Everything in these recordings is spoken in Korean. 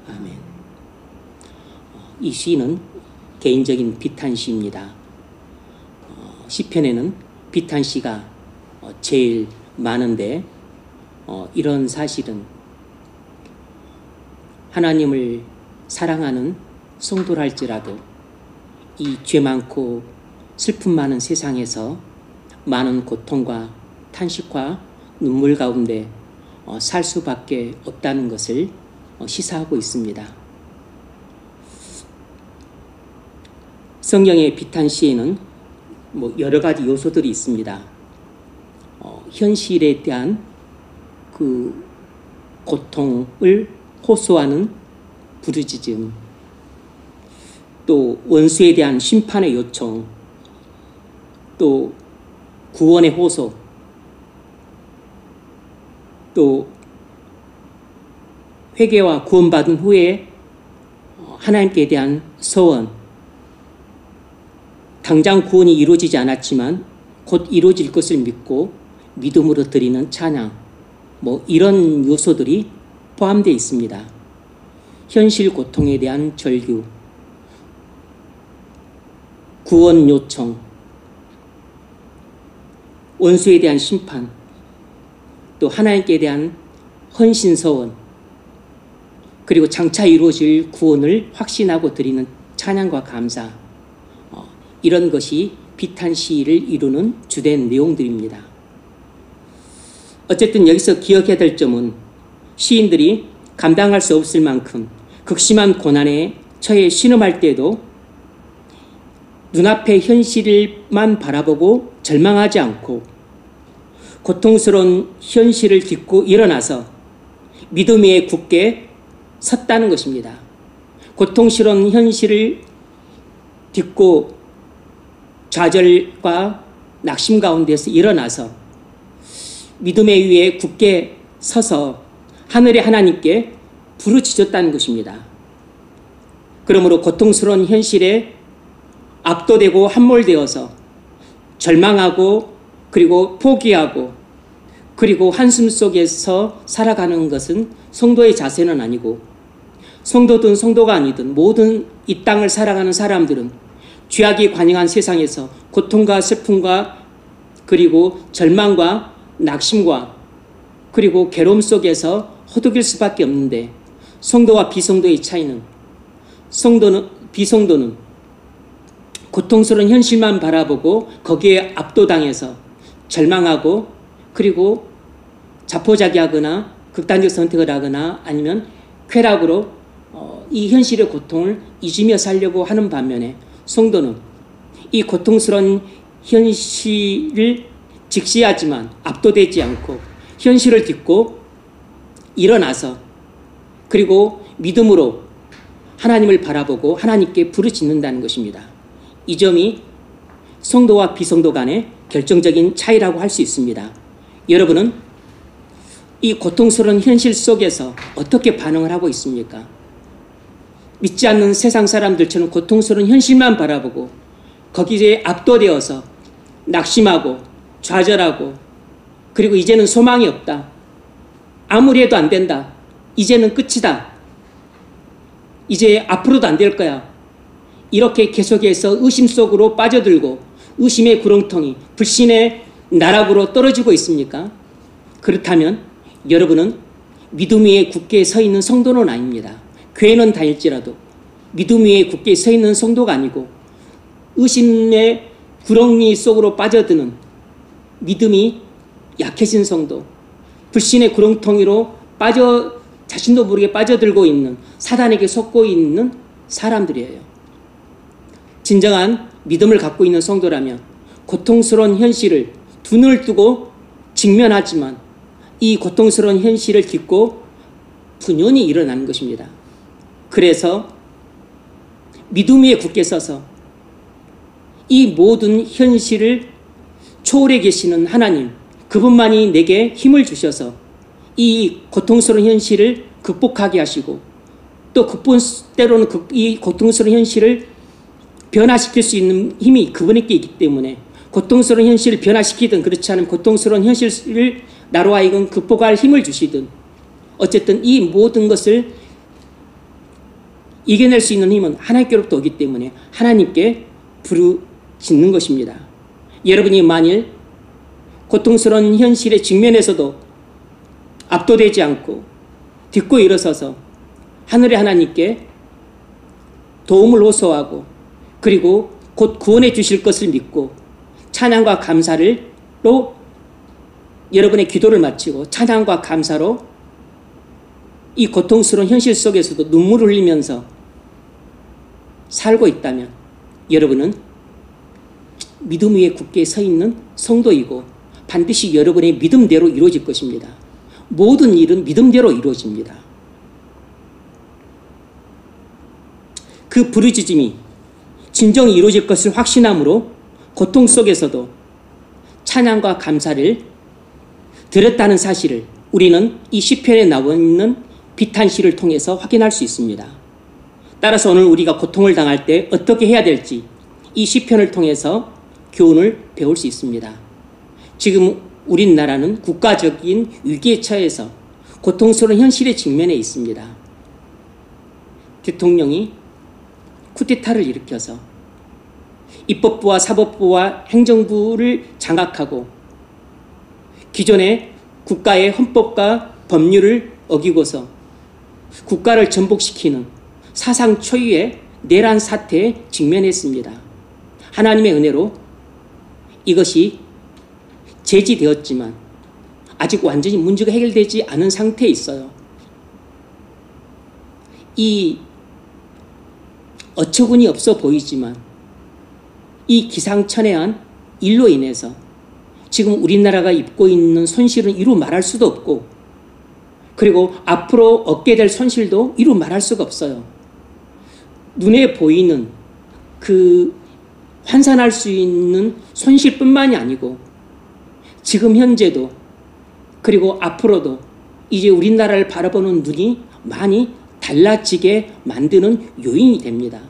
아멘. 이 시는 개인적인 비탄시입니다. 시편에는 비탄시가 제일 많은데 이런 사실은 하나님을 사랑하는 성도랄지라도 이 죄 많고 슬픔 많은 세상에서 많은 고통과 탄식과 눈물 가운데 살 수밖에 없다는 것을 시사하고 있습니다. 성경의 비탄시에는 여러 가지 요소들이 있습니다. 현실에 대한 그 고통을 호소하는 부르짖음, 또 원수에 대한 심판의 요청, 또 구원의 호소, 또 회개와 구원받은 후에 하나님께 대한 소원, 당장 구원이 이루어지지 않았지만 곧 이루어질 것을 믿고 믿음으로 드리는 찬양, 이런 요소들이 포함되어 있습니다. 현실 고통에 대한 절규, 구원 요청, 원수에 대한 심판, 또 하나님께 대한 헌신 서원, 그리고 장차 이루어질 구원을 확신하고 드리는 찬양과 감사, 이런 것이 비탄시를 이루는 주된 내용들입니다. 어쨌든 여기서 기억해야 될 점은 시인들이 감당할 수 없을 만큼 극심한 고난에 처해 신음할 때에도 눈앞의 현실만 바라보고 절망하지 않고 고통스러운 현실을 딛고 일어나서 믿음 위에 굳게 섰다는 것입니다. 고통스러운 현실을 딛고 좌절과 낙심 가운데서 일어나서 믿음의 위에 굳게 서서 하늘의 하나님께 부르짖었다는 것입니다. 그러므로 고통스러운 현실에 압도되고 함몰되어서 절망하고 그리고 포기하고 그리고 한숨 속에서 살아가는 것은 성도의 자세는 아니고, 성도든 성도가 아니든 모든 이 땅을 살아가는 사람들은 죄악이 관영한 세상에서 고통과 슬픔과 그리고 절망과 낙심과 그리고 괴로움 속에서 허덕일 수밖에 없는데, 성도와 비성도의 차이는 비성도는 고통스러운 현실만 바라보고 거기에 압도당해서 절망하고 그리고 자포자기하거나 극단적 선택을 하거나 아니면 쾌락으로 이 현실의 고통을 잊으며 살려고 하는 반면에, 성도는 이 고통스러운 현실을 직시하지만 압도되지 않고 현실을 딛고 일어나서 그리고 믿음으로 하나님을 바라보고 하나님께 부르짖는다는 것입니다. 이 점이 성도와 비성도 간의 결정적인 차이라고 할 수 있습니다. 여러분은 이 고통스러운 현실 속에서 어떻게 반응을 하고 있습니까? 믿지 않는 세상 사람들처럼 고통스러운 현실만 바라보고 거기에 압도되어서 낙심하고 좌절하고 그리고 이제는 소망이 없다, 아무리 해도 안 된다, 이제는 끝이다, 이제 앞으로도 안 될 거야, 이렇게 계속해서 의심 속으로 빠져들고 의심의 구렁텅이, 불신의 나락으로 떨어지고 있습니까? 그렇다면 여러분은 믿음 위에 굳게 서 있는 성도는 아닙니다. 교회는 다닐지라도 믿음 위에 굳게 서 있는 성도가 아니고 의심의 구렁이 속으로 빠져드는 믿음이 약해진 성도, 불신의 구렁텅이로 자신도 모르게 빠져들고 있는, 사단에게 속고 있는 사람들이에요. 진정한 믿음을 갖고 있는 성도라면 고통스러운 현실을 두 눈을 뜨고 직면하지만 이 고통스러운 현실을 딛고 분연히 일어나는 것입니다. 그래서 믿음 위에 굳게 서서 이 모든 현실을 초월해 계시는 하나님, 그분만이 내게 힘을 주셔서 이 고통스러운 현실을 극복하게 하시고 또 때로는 이 고통스러운 현실을 변화시킬 수 있는 힘이 그분에게 있기 때문에 고통스러운 현실을 변화시키든 그렇지 않으면 고통스러운 현실을 나로 하여금 극복할 힘을 주시든 어쨌든 이 모든 것을 이겨낼 수 있는 힘은 하나님께로부터 오기 때문에 하나님께 부르짖는 것입니다. 여러분이 만일 고통스러운 현실의 직면에서도 압도되지 않고 딛고 일어서서 하늘의 하나님께 도움을 호소하고 그리고 곧 구원해 주실 것을 믿고 찬양과 감사로 여러분의 기도를 마치고 찬양과 감사로 이 고통스러운 현실 속에서도 눈물을 흘리면서 살고 있다면 여러분은 믿음 위에 굳게 서 있는 성도이고 반드시 여러분의 믿음대로 이루어질 것입니다. 모든 일은 믿음대로 이루어집니다. 그 부르짖음이 진정 이루어질 것을 확신함으로 고통 속에서도 찬양과 감사를 드렸다는 사실을 우리는 이 시편에 나와 있는 비탄시를 통해서 확인할 수 있습니다. 따라서 오늘 우리가 고통을 당할 때 어떻게 해야 될지 이 시편을 통해서 교훈을 배울 수 있습니다. 지금 우리나라는 국가적인 위기에 처해서 고통스러운 현실에 직면해 있습니다. 대통령이 쿠데타를 일으켜서 입법부와 사법부와 행정부를 장악하고 기존의 국가의 헌법과 법률을 어기고서 국가를 전복시키는 사상 초유의 내란 사태에 직면했습니다. 하나님의 은혜로 이것이 제지되었지만 아직 완전히 문제가 해결되지 않은 상태에 있어요. 이 어처구니 없어 보이지만 이 기상천외한 일로 인해서 지금 우리나라가 입고 있는 손실은 이루 말할 수도 없고 그리고 앞으로 얻게 될 손실도 이루 말할 수가 없어요. 눈에 보이는 그 환산할 수 있는 손실뿐만이 아니고 지금 현재도 그리고 앞으로도 이제 우리나라를 바라보는 눈이 많이 달라지게 만드는 요인이 됩니다.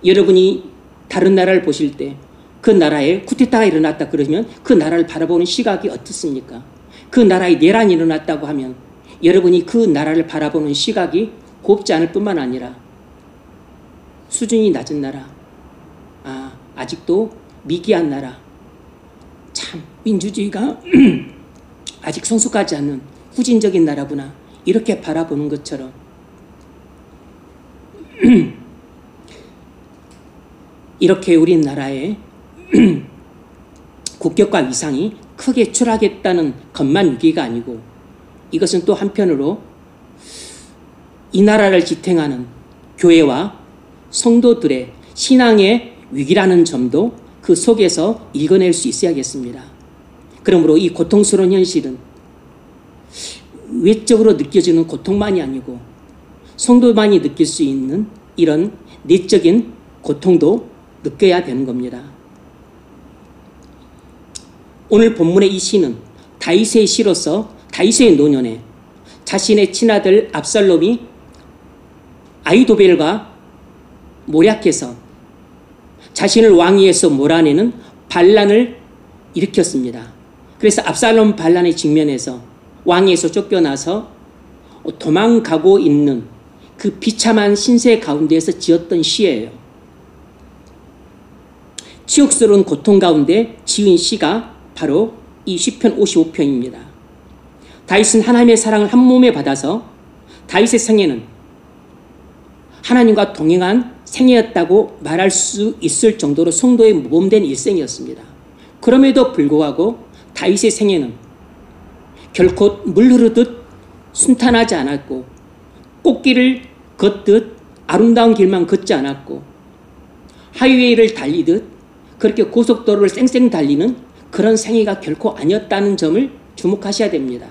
여러분이 다른 나라를 보실 때 그 나라에 쿠데타가 일어났다 그러면 그 나라를 바라보는 시각이 어떻습니까? 그 나라에 내란이 일어났다고 하면 여러분이 그 나라를 바라보는 시각이 곱지 않을 뿐만 아니라 수준이 낮은 나라, 아직도 미개한 나라, 참 민주주의가 아직 성숙하지 않는 후진적인 나라구나 이렇게 바라보는 것처럼 이렇게 우리나라의 국격과 위상이 크게 추락했다는 것만 위기가 아니고 이것은 또 한편으로 이 나라를 지탱하는 교회와 성도들의 신앙의 위기라는 점도 그 속에서 읽어낼 수 있어야겠습니다. 그러므로 이 고통스러운 현실은 외적으로 느껴지는 고통만이 아니고 성도만이 느낄 수 있는 이런 내적인 고통도 느껴야 되는 겁니다. 오늘 본문의 이 시는 다윗의 시로서 다윗의 노년에 자신의 친아들 압살롬이 아히도벨과 모략해서 자신을 왕위에서 몰아내는 반란을 일으켰습니다. 그래서 압살롬 반란에 직면해서 왕위에서 쫓겨나서 도망가고 있는 그 비참한 신세 가운데에서 지었던 시예요. 치욕스러운 고통 가운데 지은 시가 바로 이 시편 55편입니다. 다윗은 하나님의 사랑을 한 몸에 받아서 다윗의 생애는 하나님과 동행한 생애였다고 말할 수 있을 정도로 성도의 모범된 일생이었습니다. 그럼에도 불구하고 다윗의 생애는 결코 물 흐르듯 순탄하지 않았고 꽃길을 걷듯 아름다운 길만 걷지 않았고 하이웨이를 달리듯 그렇게 고속도로를 쌩쌩 달리는 그런 생애가 결코 아니었다는 점을 주목하셔야 됩니다.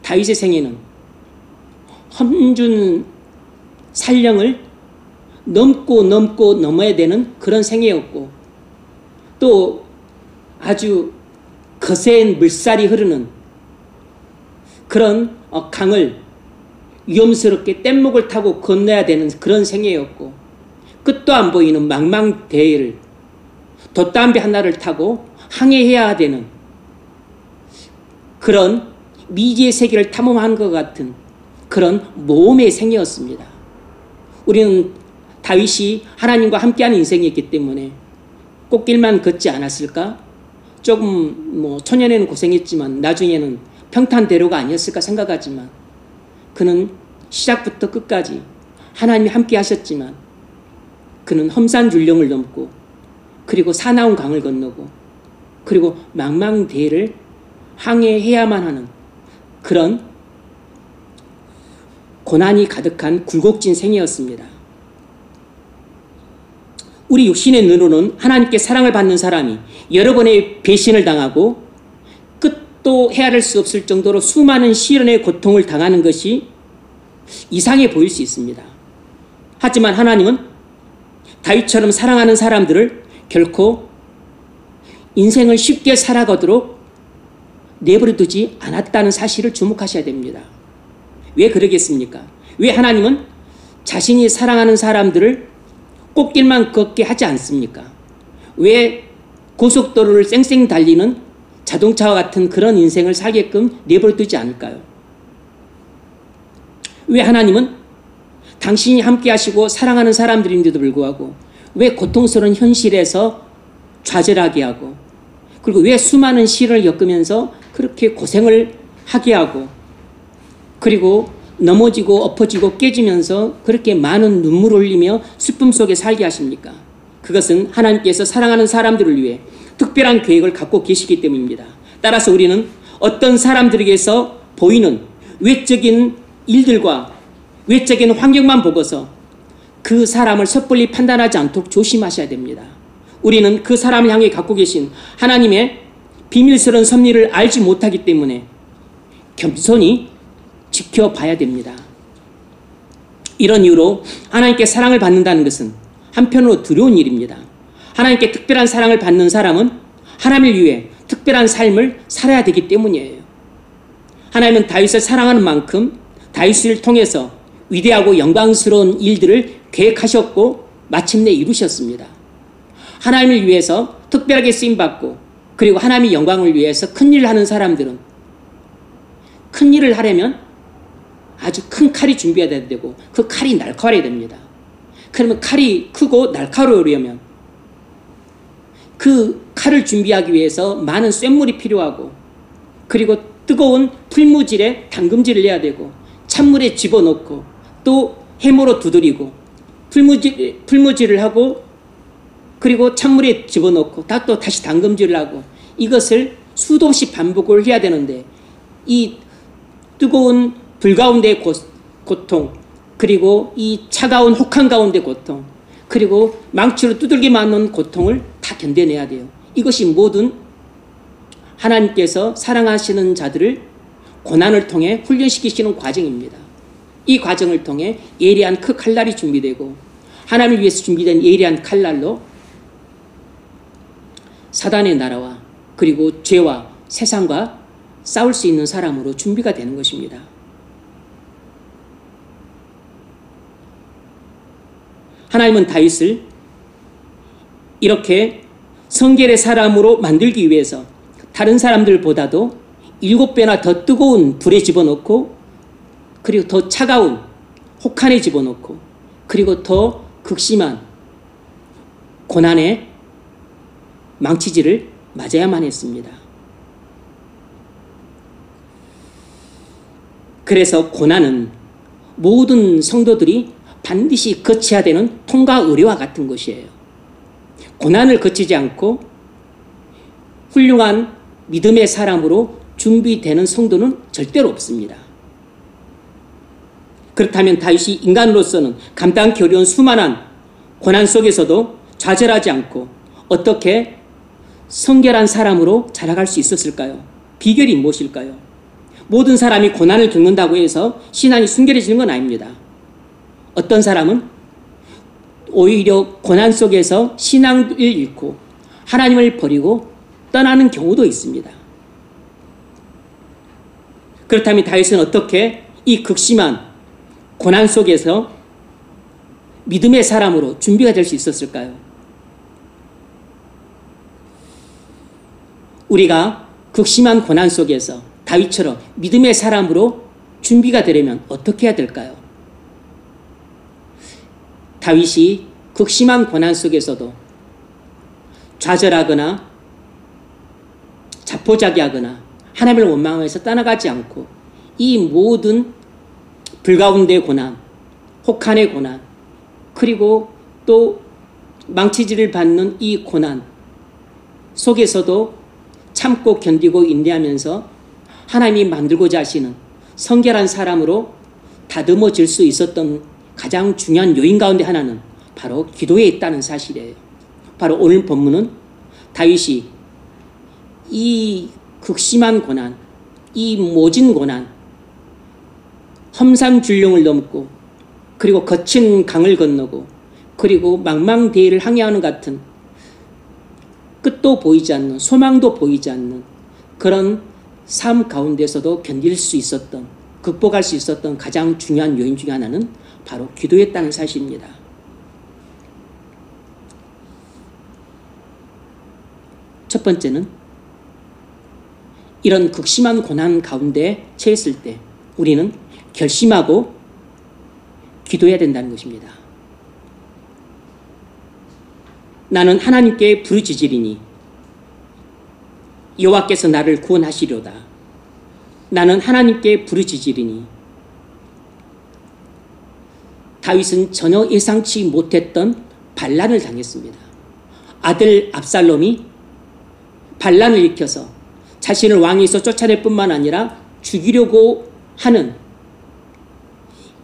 다윗의 생애는 험준 산령을 넘고 넘어야 되는 그런 생애였고 또 아주 거센 물살이 흐르는 그런 강을 위험스럽게 뗏목을 타고 건너야 되는 그런 생애였고 끝도 안 보이는 망망대해를 돛담배 하나를 타고 항해해야 되는 그런 미지의 세계를 탐험한 것 같은 그런 모험의 생애였습니다. 우리는 다윗이 하나님과 함께하는 인생이었기 때문에 꽃길만 걷지 않았을까? 조금 초년에는 고생했지만 나중에는 평탄대로가 아니었을까 생각하지만 그는 시작부터 끝까지 하나님이 함께 하셨지만 그는 험산줄령을 넘고 그리고 사나운 강을 건너고 그리고 망망대해를 항해해야만 하는 그런 고난이 가득한 굴곡진 생이었습니다. 우리 육신의 눈으로는 하나님께 사랑을 받는 사람이 여러 번의 배신을 당하고 끝도 헤아릴 수 없을 정도로 수많은 시련의 고통을 당하는 것이 이상해 보일 수 있습니다. 하지만 하나님은 다윗처럼 사랑하는 사람들을 결코 인생을 쉽게 살아가도록 내버려두지 않았다는 사실을 주목하셔야 됩니다. 왜 그러겠습니까? 왜 하나님은 자신이 사랑하는 사람들을 꽃길만 걷게 하지 않습니까? 왜 고속도로를 쌩쌩 달리는 자동차와 같은 그런 인생을 살게끔 내버려두지 않을까요? 왜 하나님은 당신이 함께 하시고 사랑하는 사람들인데도 불구하고 왜 고통스러운 현실에서 좌절하게 하고 그리고 왜 수많은 시련을 겪으면서 그렇게 고생을 하게 하고 그리고 넘어지고 엎어지고 깨지면서 그렇게 많은 눈물을 흘리며 슬픔 속에 살게 하십니까? 그것은 하나님께서 사랑하는 사람들을 위해 특별한 계획을 갖고 계시기 때문입니다. 따라서 우리는 어떤 사람들에게서 보이는 외적인 일들과 외적인 환경만 보고서 그 사람을 섣불리 판단하지 않도록 조심하셔야 됩니다. 우리는 그 사람을 향해 갖고 계신 하나님의 비밀스러운 섭리를 알지 못하기 때문에 겸손히 지켜봐야 됩니다. 이런 이유로 하나님께 사랑을 받는다는 것은 한편으로 두려운 일입니다. 하나님께 특별한 사랑을 받는 사람은 하나님을 위해 특별한 삶을 살아야 되기 때문이에요. 하나님은 다윗을 사랑하는 만큼 다윗을 통해서 위대하고 영광스러운 일들을 계획하셨고 마침내 이루셨습니다. 하나님을 위해서 특별하게 쓰임받고 그리고 하나님의 영광을 위해서 큰일을 하는 사람들은 큰일을 하려면 아주 큰 칼이 준비해야 되고 그 칼이 날카로워야 됩니다. 그러면 칼이 크고 날카로우려면 그 칼을 준비하기 위해서 많은 쇳물이 필요하고 그리고 뜨거운 풀무질에 담금질을 해야 되고 찬물에 집어넣고 또 해모로 두드리고 풀무질을 하고 그리고 찬물에 집어넣고 또 다시 담금질을 하고 이것을 수도 없이 반복을 해야 되는데 이 뜨거운 불 가운데의 고통 그리고 이 차가운 혹한 가운데 고통 그리고 망치로 두들겨 맞는 고통을 다 견뎌내야 돼요. 이것이 모든 하나님께서 사랑하시는 자들을 고난을 통해 훈련시키시는 과정입니다. 이 과정을 통해 예리한 그 칼날이 준비되고 하나님을 위해서 준비된 예리한 칼날로 사단의 나라와 그리고 죄와 세상과 싸울 수 있는 사람으로 준비가 되는 것입니다. 하나님은 다윗을 이렇게 성결의 사람으로 만들기 위해서 다른 사람들보다도 7배나 더 뜨거운 불에 집어넣고 그리고 더 차가운 혹한에 집어넣고 그리고 더 극심한 고난의 망치질을 맞아야만 했습니다. 그래서 고난은 모든 성도들이 반드시 거쳐야 되는 통과 의례와 같은 것이에요. 고난을 거치지 않고 훌륭한 믿음의 사람으로 준비되는 성도는 절대로 없습니다. 그렇다면 다윗이 인간으로서는 감당하기 어려운 수많은 고난 속에서도 좌절하지 않고 어떻게 성결한 사람으로 자라갈 수 있었을까요? 비결이 무엇일까요? 모든 사람이 고난을 겪는다고 해서 신앙이 순결해지는 건 아닙니다. 어떤 사람은 오히려 고난 속에서 신앙을 잃고 하나님을 버리고 떠나는 경우도 있습니다. 그렇다면 다윗은 어떻게 이 극심한 고난 속에서 믿음의 사람으로 준비가 될 수 있었을까요? 우리가 극심한 고난 속에서 다윗처럼 믿음의 사람으로 준비가 되려면 어떻게 해야 될까요? 다윗이 극심한 고난 속에서도 좌절하거나 자포자기하거나 하나님을 원망하면서 떠나가지 않고 이 모든 불가운데의 고난, 혹한의 고난, 그리고 또 망치질을 받는 이 고난 속에서도 참고 견디고 인내하면서 하나님이 만들고자 하시는 성결한 사람으로 다듬어질 수 있었던 가장 중요한 요인 가운데 하나는 바로 기도에 있다는 사실이에요. 바로 오늘 본문은 다윗이 이 극심한 고난, 이 모진 고난, 험산 줄령을 넘고 그리고 거친 강을 건너고 그리고 망망대해를 항해하는 같은 끝도 보이지 않는, 소망도 보이지 않는 그런 삶 가운데서도 견딜 수 있었던, 극복할 수 있었던 가장 중요한 요인 중에 하나는 바로 기도였다는 사실입니다. 첫 번째는 이런 극심한 고난 가운데 처했을 때 우리는 결심하고 기도해야 된다는 것입니다. 나는 하나님께 부르짖으리니 여호와께서 나를 구원하시려다. 나는 하나님께 부르짖으리니. 다윗은 전혀 예상치 못했던 반란을 당했습니다. 아들 압살롬이 반란을 일으켜서 자신을 왕위에서 쫓아낼 뿐만 아니라 죽이려고 하는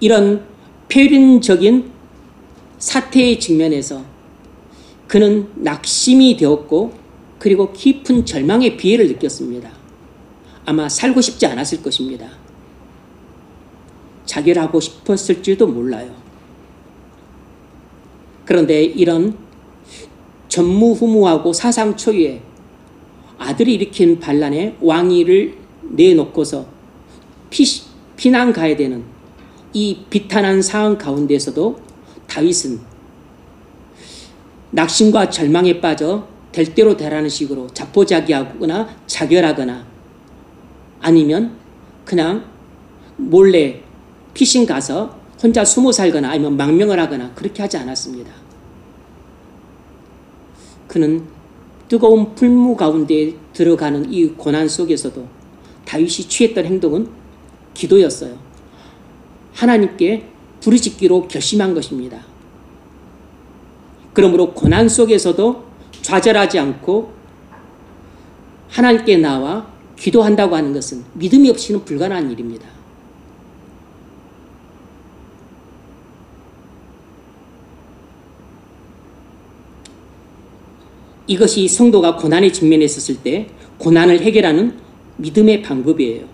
이런 폐륜적인 사태의 직면에서 그는 낙심이 되었고 그리고 깊은 절망의 비애를 느꼈습니다. 아마 살고 싶지 않았을 것입니다. 자결하고 싶었을지도 몰라요. 그런데 이런 전무후무하고 사상 초유의 아들이 일으킨 반란에 왕위를 내놓고서 피난 가야 되는 이 비탄한 상황 가운데서도 다윗은 낙심과 절망에 빠져 될 대로 되라는 식으로 자포자기하거나 자결하거나 아니면 그냥 몰래 피신 가서 혼자 숨어 살거나 아니면 망명을 하거나 그렇게 하지 않았습니다. 그는 뜨거운 풀무 가운데 들어가는 이 고난 속에서도 다윗이 취했던 행동은 기도였어요. 하나님께 부르짖기로 결심한 것입니다. 그러므로 고난 속에서도 좌절하지 않고 하나님께 나와 기도한다고 하는 것은 믿음이 없이는 불가능한 일입니다. 이것이 성도가 고난에 직면했었을 때 고난을 해결하는 믿음의 방법이에요.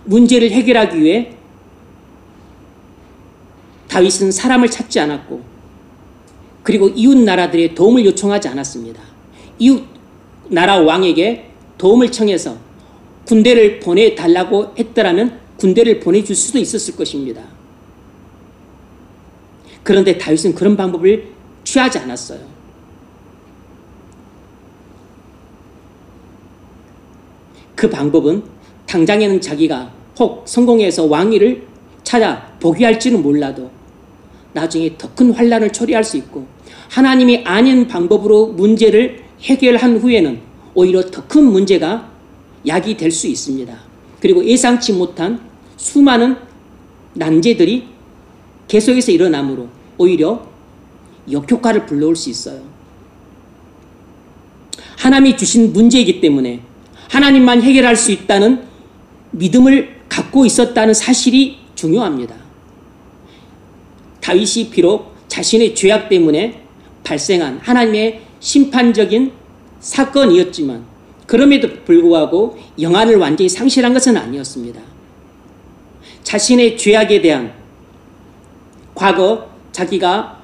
문제를 해결하기 위해 다윗은 사람을 찾지 않았고 그리고 이웃 나라들의 도움을 요청하지 않았습니다. 이웃 나라 왕에게 도움을 청해서 군대를 보내달라고 했더라면 군대를 보내줄 수도 있었을 것입니다. 그런데 다윗은 그런 방법을 취하지 않았어요. 그 방법은 당장에는 자기가 혹 성공해서 왕위를 찾아 복위할지는 몰라도 나중에 더 큰 환란을 초래할 수 있고 하나님이 아닌 방법으로 문제를 해결한 후에는 오히려 더 큰 문제가 야기될 수 있습니다. 그리고 예상치 못한 수많은 난제들이 계속해서 일어나므로 오히려 역효과를 불러올 수 있어요. 하나님이 주신 문제이기 때문에 하나님만 해결할 수 있다는 믿음을 갖고 있었다는 사실이 중요합니다. 다윗이 비록 자신의 죄악 때문에 발생한 하나님의 심판적인 사건이었지만 그럼에도 불구하고 영안을 완전히 상실한 것은 아니었습니다. 자신의 죄악에 대한 과거 자기가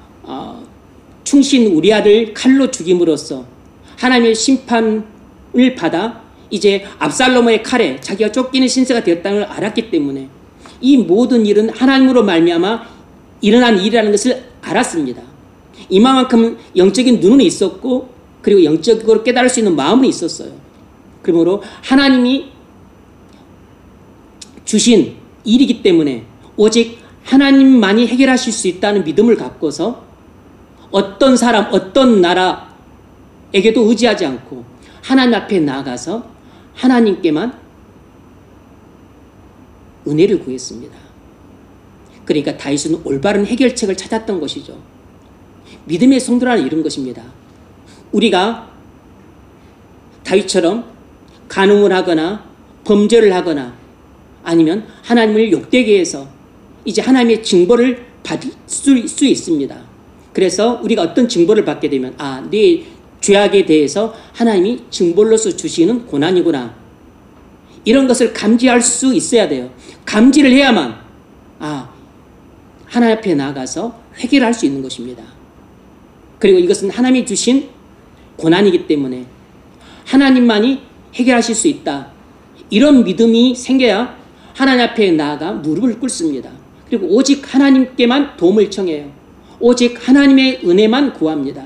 충신 우리아를 칼로 죽임으로써 하나님의 심판을 받아 이제 압살롬의 칼에 자기가 쫓기는 신세가 되었다는 걸 알았기 때문에 이 모든 일은 하나님으로 말미암아 일어난 일이라는 것을 알았습니다. 이만큼 영적인 눈은 있었고 그리고 영적으로 깨달을 수 있는 마음은 있었어요. 그러므로 하나님이 주신 일이기 때문에 오직 하나님만이 해결하실 수 있다는 믿음을 갖고서 어떤 사람, 어떤 나라에게도 의지하지 않고 하나님 앞에 나아가서 하나님께만 은혜를 구했습니다. 그러니까 다윗은 올바른 해결책을 찾았던 것이죠. 믿음의 성도라는 이런 것입니다. 우리가 다윗처럼 간음을 하거나 범죄를 하거나 아니면 하나님을 욕되게 해서 이제 하나님의 징벌을 받을 수 있습니다. 그래서 우리가 어떤 징벌을 받게 되면 내 죄악에 대해서 하나님이 징벌로서 주시는 고난이구나. 이런 것을 감지할 수 있어야 돼요. 감지를 해야만 하나님 앞에 나아가서 회개를 할 수 있는 것입니다. 그리고 이것은 하나님이 주신 고난이기 때문에 하나님만이 해결하실 수 있다. 이런 믿음이 생겨야 하나님 앞에 나아가 무릎을 꿇습니다. 그리고 오직 하나님께만 도움을 청해요. 오직 하나님의 은혜만 구합니다.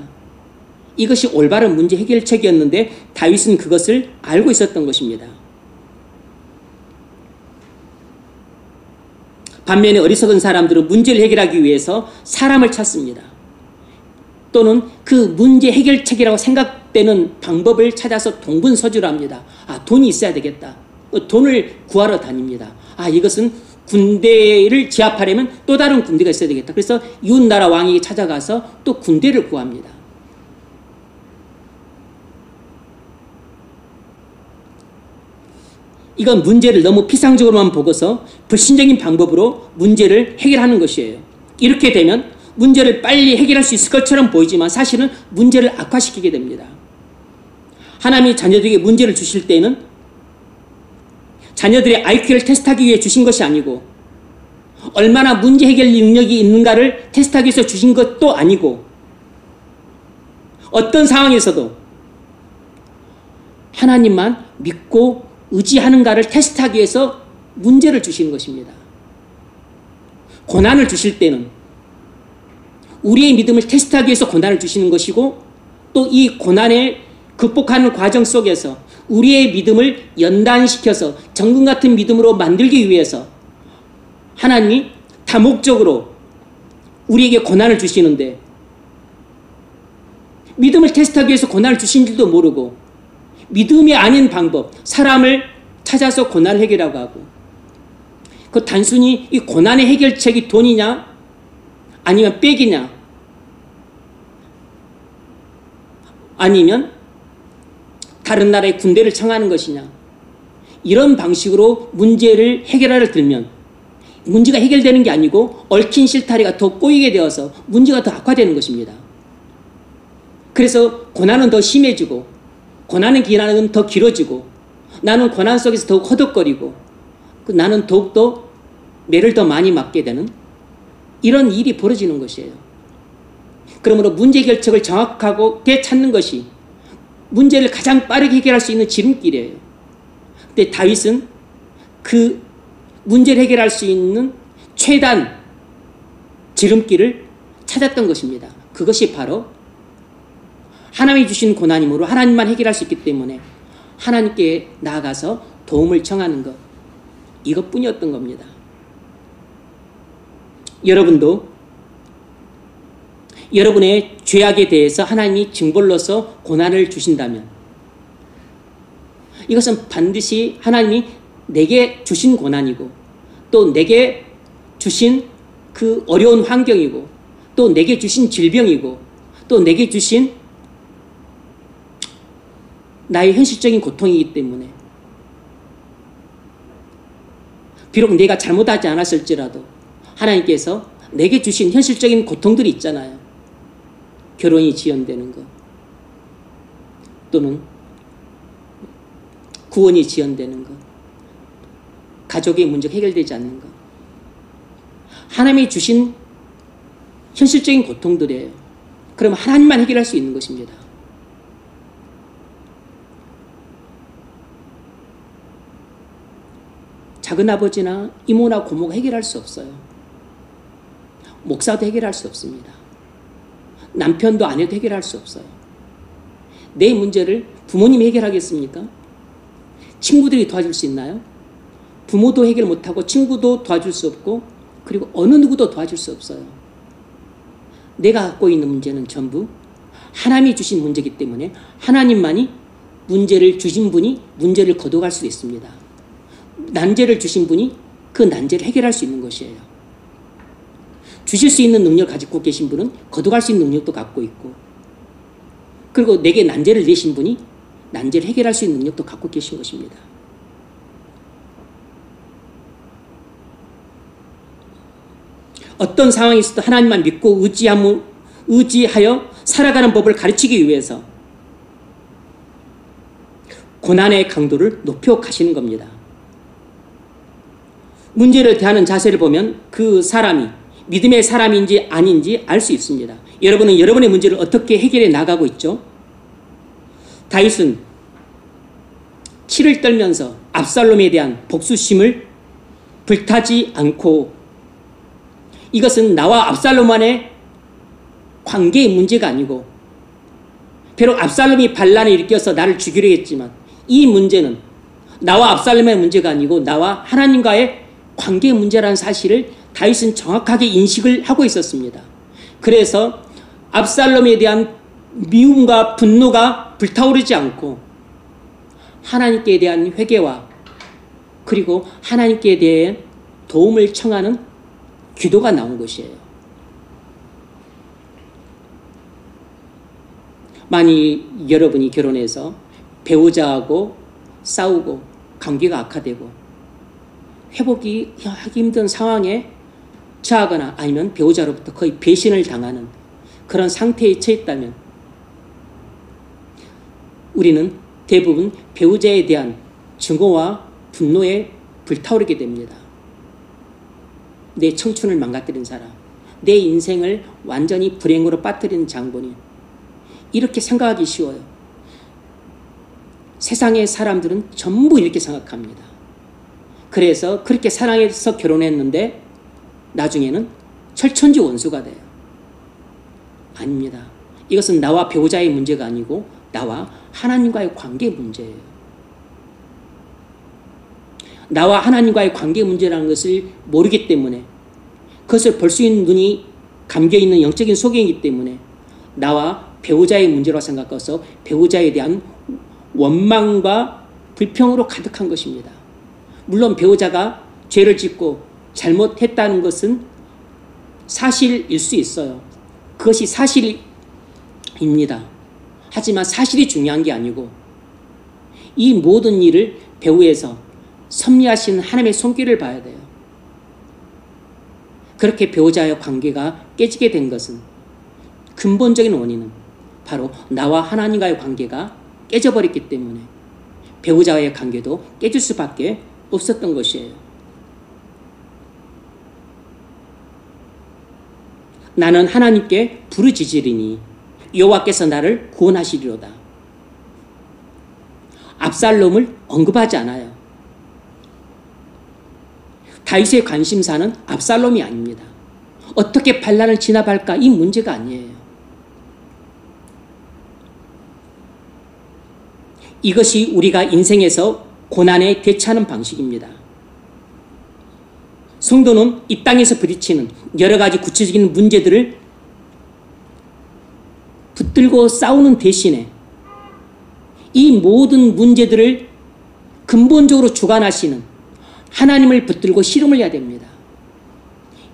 이것이 올바른 문제 해결책이었는데 다윗은 그것을 알고 있었던 것입니다. 반면에 어리석은 사람들은 문제를 해결하기 위해서 사람을 찾습니다. 또는 그 문제 해결책이라고 생각되는 방법을 찾아서 동분서주를 합니다. 돈이 있어야 되겠다. 돈을 구하러 다닙니다. 이것은 군대를 제압하려면 또 다른 군대가 있어야 되겠다. 그래서 이웃나라 왕에게 찾아가서 또 군대를 구합니다. 이건 문제를 너무 피상적으로만 보고서 불신적인 방법으로 문제를 해결하는 것이에요. 이렇게 되면 문제를 빨리 해결할 수 있을 것처럼 보이지만 사실은 문제를 악화시키게 됩니다. 하나님이 자녀들에게 문제를 주실 때는 자녀들의 IQ를 테스트하기 위해 주신 것이 아니고 얼마나 문제 해결 능력이 있는가를 테스트하기 위해서 주신 것도 아니고 어떤 상황에서도 하나님만 믿고 의지하는가를 테스트하기 위해서 문제를 주시는 것입니다. 고난을 주실 때는 우리의 믿음을 테스트하기 위해서 고난을 주시는 것이고 또 이 고난을 극복하는 과정 속에서 우리의 믿음을 연단시켜서 정금 같은 믿음으로 만들기 위해서 하나님이 다목적으로 우리에게 고난을 주시는데 믿음을 테스트하기 위해서 고난을 주신 줄도 모르고 믿음이 아닌 방법, 사람을 찾아서 고난을 해결하고 하고 그 단순히 이 고난의 해결책이 돈이냐 아니면 빽이냐 아니면 다른 나라의 군대를 청하는 것이냐 이런 방식으로 문제를 해결하려 들면 문제가 해결되는 게 아니고 얽힌 실타래가 더 꼬이게 되어서 문제가 더 악화되는 것입니다. 그래서 고난은 더 심해지고 고난의 기간은 더 길어지고 나는 고난 속에서 더욱 허덕거리고 나는 더욱더 매를 더 많이 맞게 되는 이런 일이 벌어지는 것이에요. 그러므로 문제 해결책을 정확하게 찾는 것이 문제를 가장 빠르게 해결할 수 있는 지름길이에요. 근데 다윗은 그 문제를 해결할 수 있는 최단 지름길을 찾았던 것입니다. 그것이 바로 하나님이 주신 고난이므로 하나님만 해결할 수 있기 때문에 하나님께 나아가서 도움을 청하는 것 이것뿐이었던 겁니다. 여러분도 여러분의 죄악에 대해서 하나님이 징벌로서 고난을 주신다면 이것은 반드시 하나님이 내게 주신 고난이고 또 내게 주신 그 어려운 환경이고 또 내게 주신 질병이고 또 내게 주신 나의 현실적인 고통이기 때문에 비록 내가 잘못하지 않았을지라도 하나님께서 내게 주신 현실적인 고통들이 있잖아요. 결혼이 지연되는 것 또는 구원이 지연되는 것 가족의 문제가 해결되지 않는 것 하나님이 주신 현실적인 고통들이에요. 그럼 하나님만 해결할 수 있는 것입니다. 작은아버지나 이모나 고모가 해결할 수 없어요. 목사도 해결할 수 없습니다. 남편도 아내도 해결할 수 없어요. 내 문제를 부모님이 해결하겠습니까? 친구들이 도와줄 수 있나요? 부모도 해결 못하고 친구도 도와줄 수 없고 그리고 어느 누구도 도와줄 수 없어요. 내가 갖고 있는 문제는 전부 하나님이 주신 문제이기 때문에 하나님만이 문제를 주신 분이 문제를 거둬갈 수 있습니다. 난제를 주신 분이 그 난제를 해결할 수 있는 것이에요. 주실 수 있는 능력을 가지고 계신 분은 거둬갈 수 있는 능력도 갖고 있고, 그리고 내게 난제를 내신 분이 난제를 해결할 수 있는 능력도 갖고 계신 것입니다. 어떤 상황이 있어도 하나님만 믿고 의지하여 살아가는 법을 가르치기 위해서 고난의 강도를 높여 가시는 겁니다. 문제를 대하는 자세를 보면 그 사람이 믿음의 사람인지 아닌지 알 수 있습니다. 여러분은 여러분의 문제를 어떻게 해결해 나가고 있죠? 다윗은 치를 떨면서 압살롬에 대한 복수심을 불타지 않고, 이것은 나와 압살롬만의 관계의 문제가 아니고, 비록 압살롬이 반란을 일으켜서 나를 죽이려 했지만 이 문제는 나와 압살롬의 문제가 아니고 나와 하나님과의 관계의 문제라는 사실을 다윗은 정확하게 인식을 하고 있었습니다. 그래서 압살롬에 대한 미움과 분노가 불타오르지 않고 하나님께 대한 회개와 그리고 하나님께 대해 도움을 청하는 기도가 나온 것이에요. 만일 여러분이 결혼해서 배우자하고 싸우고 관계가 악화되고 회복이 하기 힘든 상황에 처하거나 아니면 배우자로부터 거의 배신을 당하는 그런 상태에 처했다면 우리는 대부분 배우자에 대한 증오와 분노에 불타오르게 됩니다. 내 청춘을 망가뜨린 사람, 내 인생을 완전히 불행으로 빠뜨리는 장본인, 이렇게 생각하기 쉬워요. 세상의 사람들은 전부 이렇게 생각합니다. 그래서 그렇게 사랑해서 결혼했는데 나중에는 철천지 원수가 돼요. 아닙니다. 이것은 나와 배우자의 문제가 아니고 나와 하나님과의 관계 문제예요. 나와 하나님과의 관계 문제라는 것을 모르기 때문에, 그것을 볼 수 있는 눈이 감겨있는 영적인 소경이기 때문에 나와 배우자의 문제로 생각해서 배우자에 대한 원망과 불평으로 가득한 것입니다. 물론 배우자가 죄를 짓고 잘못했다는 것은 사실일 수 있어요. 그것이 사실입니다. 하지만 사실이 중요한 게 아니고 이 모든 일을 배후에서 섭리하신 하나님의 손길을 봐야 돼요. 그렇게 배우자의 관계가 깨지게 된 것은 근본적인 원인은 바로 나와 하나님과의 관계가 깨져버렸기 때문에 배우자와의 관계도 깨질 수밖에 없었던 것이에요. 나는 하나님께 부르짖으리니 여호와께서 나를 구원하시리로다. 압살롬을 언급하지 않아요. 다윗의 관심사는 압살롬이 아닙니다. 어떻게 반란을 진압할까, 이 문제가 아니에요. 이것이 우리가 인생에서 고난에 대처하는 방식입니다. 성도는 이 땅에서 부딪히는 여러 가지 구체적인 문제들을 붙들고 싸우는 대신에 이 모든 문제들을 근본적으로 주관하시는 하나님을 붙들고 씨름을 해야 됩니다.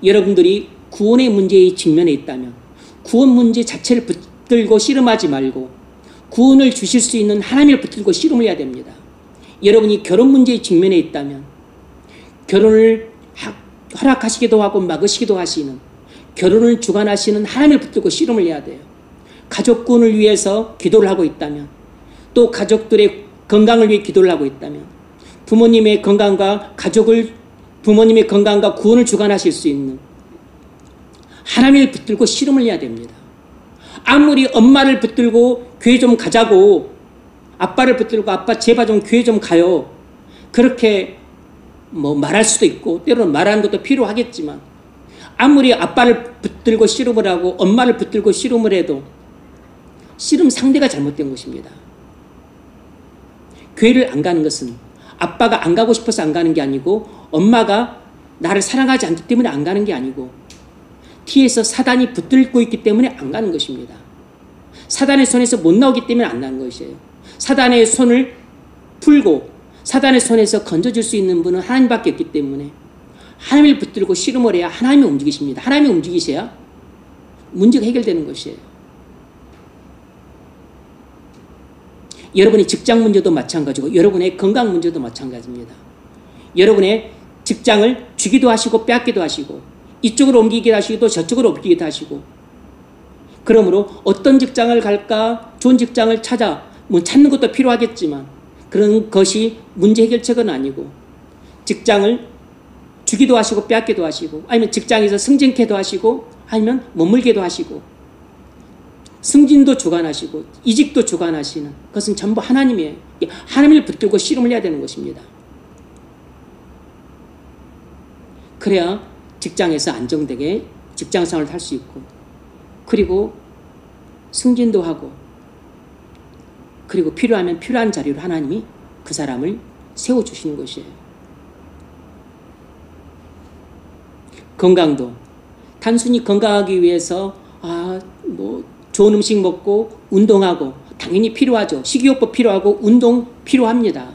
여러분들이 구원의 문제에 직면해 있다면 구원 문제 자체를 붙들고 씨름하지 말고 구원을 주실 수 있는 하나님을 붙들고 씨름을 해야 됩니다. 여러분이 결혼 문제에 직면해 있다면 결혼을 허락하시기도 하고 막으시기도 하시는, 결혼을 주관하시는 하나님을 붙들고 씨름을 해야 돼요. 가족 구원을 위해서 기도를 하고 있다면, 또 가족들의 건강을 위해 기도를 하고 있다면, 부모님의 건강과 부모님의 건강과 구원을 주관하실 수 있는 하나님을 붙들고 씨름을 해야 됩니다. 아무리 엄마를 붙들고 교회 좀 가자고, 아빠를 붙들고 아빠 제발 좀 교회 좀 가요, 그렇게 말할 수도 있고 때로는 말하는 것도 필요하겠지만, 아무리 아빠를 붙들고 씨름을 하고 엄마를 붙들고 씨름을 해도 씨름 상대가 잘못된 것입니다. 교회를 안 가는 것은 아빠가 안 가고 싶어서 안 가는 게 아니고 엄마가 나를 사랑하지 않기 때문에 안 가는 게 아니고 뒤에서 사단이 붙들고 있기 때문에 안 가는 것입니다. 사단의 손에서 못 나오기 때문에 안 나는 것이에요. 사단의 손을 풀고 사단의 손에서 건져줄 수 있는 분은 하나님밖에 없기 때문에 하나님을 붙들고 씨름을 해야 하나님이 움직이십니다. 하나님이 움직이셔야 문제가 해결되는 것이에요. 여러분의 직장 문제도 마찬가지고 여러분의 건강 문제도 마찬가지입니다. 여러분의 직장을 주기도 하시고 빼앗기도 하시고 이쪽으로 옮기기도 하시고 저쪽으로 옮기기도 하시고 그러므로 어떤 직장을 갈까 좋은 직장을 찾는 것도 필요하겠지만 그런 것이 문제 해결책은 아니고 직장을 주기도 하시고 빼앗기도 하시고 아니면 직장에서 승진케도 하시고 아니면 머물게도 하시고 승진도 주관하시고 이직도 주관하시는 그것은 전부 하나님이에요. 하나님을 붙들고 씨름을 해야 되는 것입니다. 그래야 직장에서 안정되게 직장생활을 할 수 있고 그리고 승진도 하고 그리고 필요하면 필요한 자리로 하나님이 그 사람을 세워주시는 것이에요. 건강도 단순히 건강하기 위해서 좋은 음식 먹고 운동하고 당연히 필요하죠. 식이요법 필요하고 운동 필요합니다.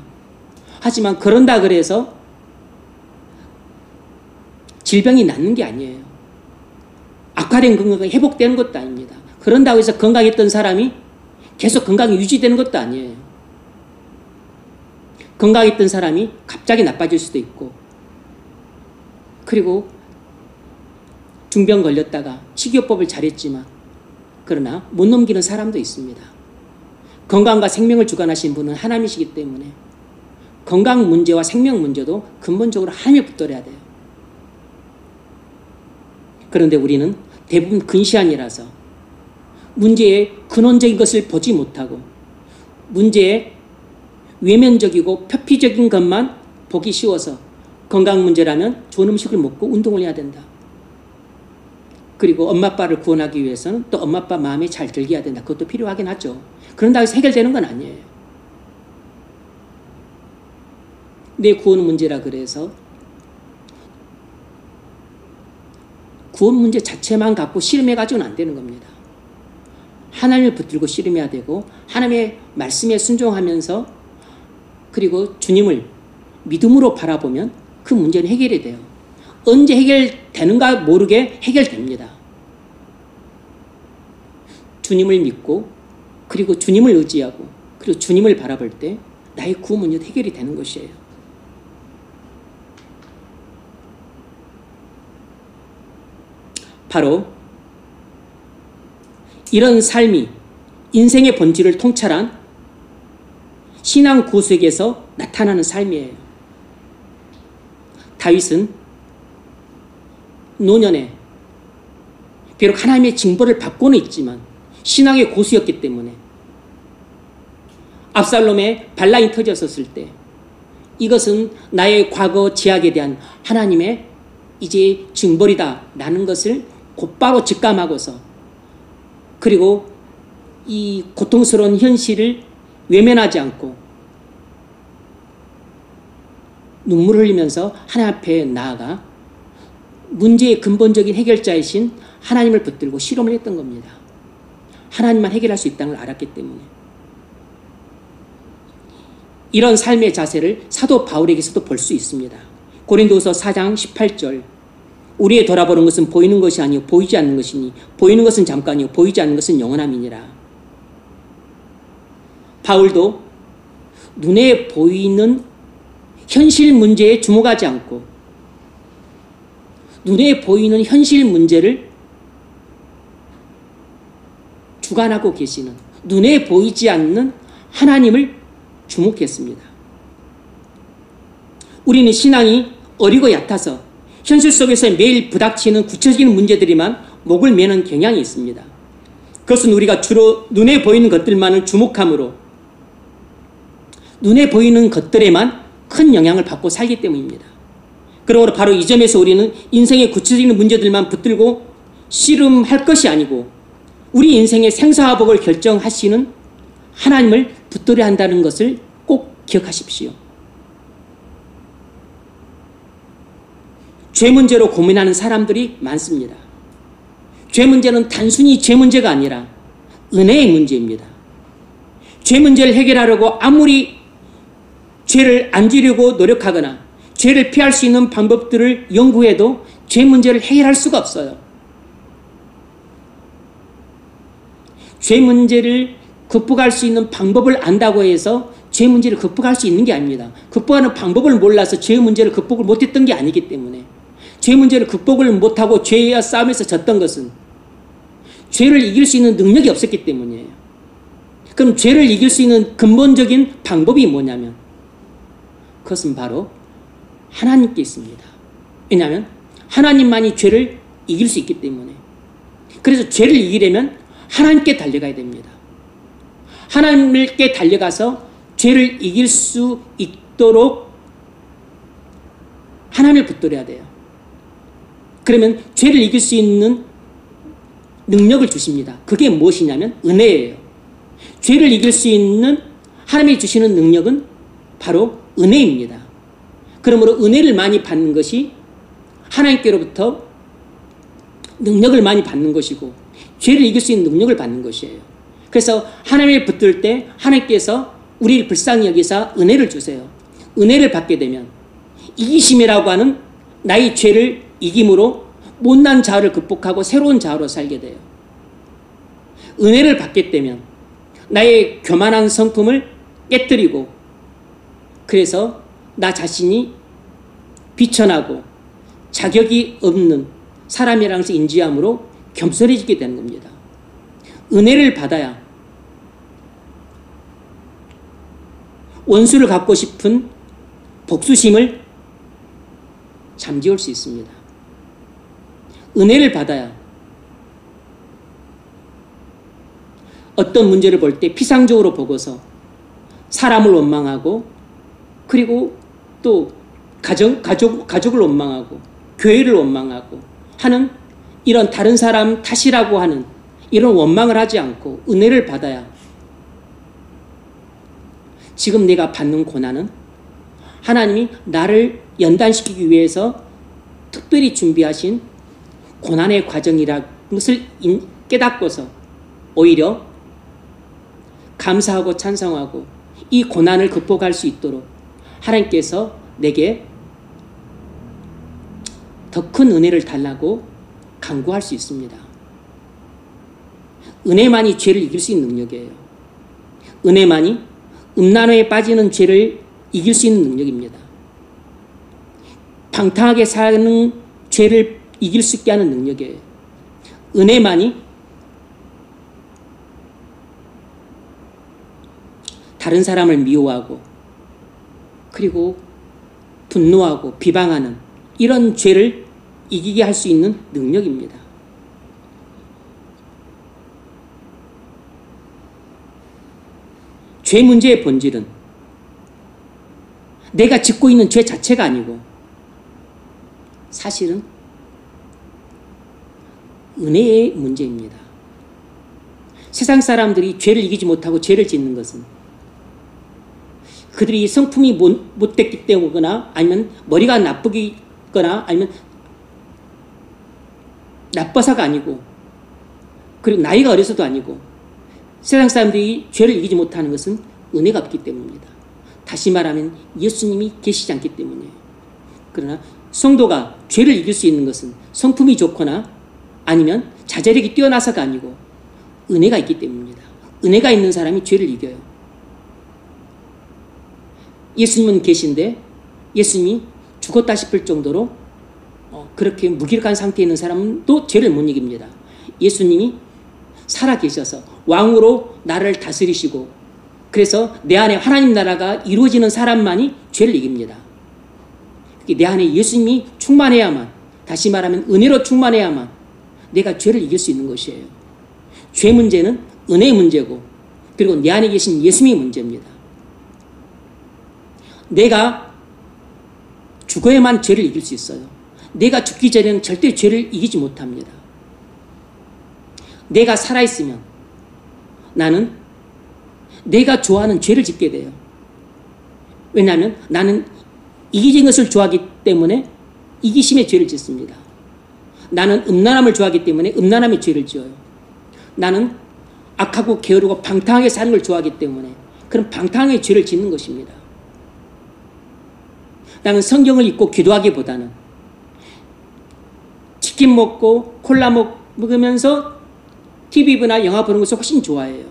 하지만 그런다 그래서 질병이 낫는 게 아니에요. 악화된 건강이 회복되는 것도 아닙니다. 그런다고 해서 건강했던 사람이 계속 건강이 유지되는 것도 아니에요. 건강했던 사람이 갑자기 나빠질 수도 있고 그리고 중병 걸렸다가 식이요법을 잘했지만 그러나 못 넘기는 사람도 있습니다. 건강과 생명을 주관하신 분은 하나님이시기 때문에 건강 문제와 생명 문제도 근본적으로 하나님을 붙들어야 돼요. 그런데 우리는 대부분 근시안이라서 문제의 근원적인 것을 보지 못하고 문제의 외면적이고 표피적인 것만 보기 쉬워서 건강 문제라면 좋은 음식을 먹고 운동을 해야 된다. 그리고 엄마 아빠를 구원하기 위해서는 또 엄마 아빠 마음에 잘 들게 해야 된다. 그것도 필요하긴 하죠. 그런다고 해서 해결되는 건 아니에요. 내 구원 문제라 그래서 구원 문제 자체만 갖고 씨름해가지고는 안 되는 겁니다. 하나님을 붙들고 씨름해야 되고 하나님의 말씀에 순종하면서 그리고 주님을 믿음으로 바라보면 그 문제는 해결이 돼요. 언제 해결되는가 모르게 해결됩니다. 주님을 믿고 그리고 주님을 의지하고 그리고 주님을 바라볼 때 나의 구원 문제도 해결이 되는 것이에요. 바로 이런 삶이 인생의 본질을 통찰한 신앙 구속에서 나타나는 삶이에요. 다윗은 노년에 비록 하나님의 징벌을 받고는 있지만 신앙의 고수였기 때문에 압살롬의 반란이 터졌었을 때 이것은 나의 과거 죄악에 대한 하나님의 이제 징벌이다 라는 것을 곧바로 직감하고서 그리고 이 고통스러운 현실을 외면하지 않고 눈물을 흘리면서 하나님 앞에 나아가 문제의 근본적인 해결자이신 하나님을 붙들고 실험을 했던 겁니다. 하나님만 해결할 수 있다는 걸 알았기 때문에. 이런 삶의 자세를 사도 바울에게서도 볼 수 있습니다. 고린도후서 4장 18절 우리의 돌아보는 것은 보이는 것이 아니요 보이지 않는 것이니 보이는 것은 잠깐이요 보이지 않는 것은 영원함이니라. 바울도 눈에 보이는 현실 문제에 주목하지 않고 눈에 보이는 현실 문제를 주관하고 계시는 눈에 보이지 않는 하나님을 주목했습니다. 우리는 신앙이 어리고 얕아서 현실 속에서 매일 부닥치는 구체적인 문제들이만 목을 매는 경향이 있습니다. 그것은 우리가 주로 눈에 보이는 것들만을 주목함으로 눈에 보이는 것들에만 큰 영향을 받고 살기 때문입니다. 그러므로 바로 이 점에서 우리는 인생의 구체적인 문제들만 붙들고 씨름할 것이 아니고 우리 인생의 생사화복을 결정하시는 하나님을 붙들어야 한다는 것을 꼭 기억하십시오. 죄 문제로 고민하는 사람들이 많습니다. 죄 문제는 단순히 죄 문제가 아니라 은혜의 문제입니다. 죄 문제를 해결하려고 아무리 죄를 안 지려고 노력하거나 죄를 피할 수 있는 방법들을 연구해도 죄 문제를 해결할 수가 없어요. 죄 문제를 극복할 수 있는 방법을 안다고 해서 죄 문제를 극복할 수 있는 게 아닙니다. 극복하는 방법을 몰라서 죄 문제를 극복을 못했던 게 아니기 때문에, 죄 문제를 극복을 못하고 죄와 싸움에서 졌던 것은 죄를 이길 수 있는 능력이 없었기 때문이에요. 그럼 죄를 이길 수 있는 근본적인 방법이 뭐냐면 그것은 바로 하나님께 있습니다. 왜냐하면 하나님만이 죄를 이길 수 있기 때문에. 그래서 죄를 이기려면 하나님께 달려가야 됩니다. 하나님께 달려가서 죄를 이길 수 있도록 하나님을 붙들어야 돼요. 그러면 죄를 이길 수 있는 능력을 주십니다. 그게 무엇이냐면 은혜예요. 죄를 이길 수 있는 하나님이 주시는 능력은 바로 은혜입니다. 그러므로 은혜를 많이 받는 것이 하나님께로부터 능력을 많이 받는 것이고, 죄를 이길 수 있는 능력을 받는 것이에요. 그래서 하나님을 붙들 때 하나님께서 우리를 불쌍히 여기사 은혜를 주세요. 은혜를 받게 되면 이기심이라고 하는 나의 죄를 이김으로 못난 자아를 극복하고 새로운 자아로 살게 돼요. 은혜를 받게 되면 나의 교만한 성품을 깨뜨리고, 그래서 나 자신이 비천하고 자격이 없는 사람이라는 것을 인지함으로 겸손해지게 되는 겁니다. 은혜를 받아야 원수를 갚고 싶은 복수심을 잠재울 수 있습니다. 은혜를 받아야 어떤 문제를 볼 때 피상적으로 보고서 사람을 원망하고, 그리고 또 가족을 원망하고 교회를 원망하고 하는 이런 다른 사람 탓이라고 하는 이런 원망을 하지 않고 은혜를 받아야 지금 내가 받는 고난은 하나님이 나를 연단시키기 위해서 특별히 준비하신 고난의 과정이라는 것을 깨닫고서 오히려 감사하고 찬성하고 이 고난을 극복할 수 있도록 하나님께서 내게 더 큰 은혜를 달라고 간구할 수 있습니다. 은혜만이 죄를 이길 수 있는 능력이에요. 은혜만이 음란회에 빠지는 죄를 이길 수 있는 능력입니다. 방탕하게 사는 죄를 이길 수 있게 하는 능력이에요. 은혜만이 다른 사람을 미워하고 그리고 분노하고 비방하는 이런 죄를 이기게 할 수 있는 능력입니다. 죄 문제의 본질은 내가 짓고 있는 죄 자체가 아니고 사실은 은혜의 문제입니다. 세상 사람들이 죄를 이기지 못하고 죄를 짓는 것은 그들이 성품이 못됐기 때문이거나 아니면 머리가 나쁘거나 아니면 나빠서가 아니고, 그리고 나이가 어려서도 아니고, 세상 사람들이 죄를 이기지 못하는 것은 은혜가 없기 때문입니다. 다시 말하면 예수님이 계시지 않기 때문이에요. 그러나 성도가 죄를 이길 수 있는 것은 성품이 좋거나 아니면 자제력이 뛰어나서가 아니고 은혜가 있기 때문입니다. 은혜가 있는 사람이 죄를 이겨요. 예수님은 계신데 예수님이 죽었다 싶을 정도로 그렇게 무기력한 상태에 있는 사람도 죄를 못 이깁니다. 예수님이 살아계셔서 왕으로 나를 다스리시고, 그래서 내 안에 하나님 나라가 이루어지는 사람만이 죄를 이깁니다. 내 안에 예수님이 충만해야만, 다시 말하면 은혜로 충만해야만 내가 죄를 이길 수 있는 것이에요. 죄 문제는 은혜의 문제고, 그리고 내 안에 계신 예수님의 문제입니다. 내가 죽어야만 죄를 이길 수 있어요. 내가 죽기 전에는 절대 죄를 이기지 못합니다. 내가 살아있으면 나는 내가 좋아하는 죄를 짓게 돼요. 왜냐하면 나는 이기적인 것을 좋아하기 때문에 이기심의 죄를 짓습니다. 나는 음란함을 좋아하기 때문에 음란함의 죄를 지어요. 나는 악하고 게으르고 방탕하게 사는 걸 좋아하기 때문에 그런 방탕의 죄를 짓는 것입니다. 나는 성경을 읽고 기도하기보다는 치킨 먹고 콜라 먹으면서 TV나 영화 보는 것을 훨씬 좋아해요.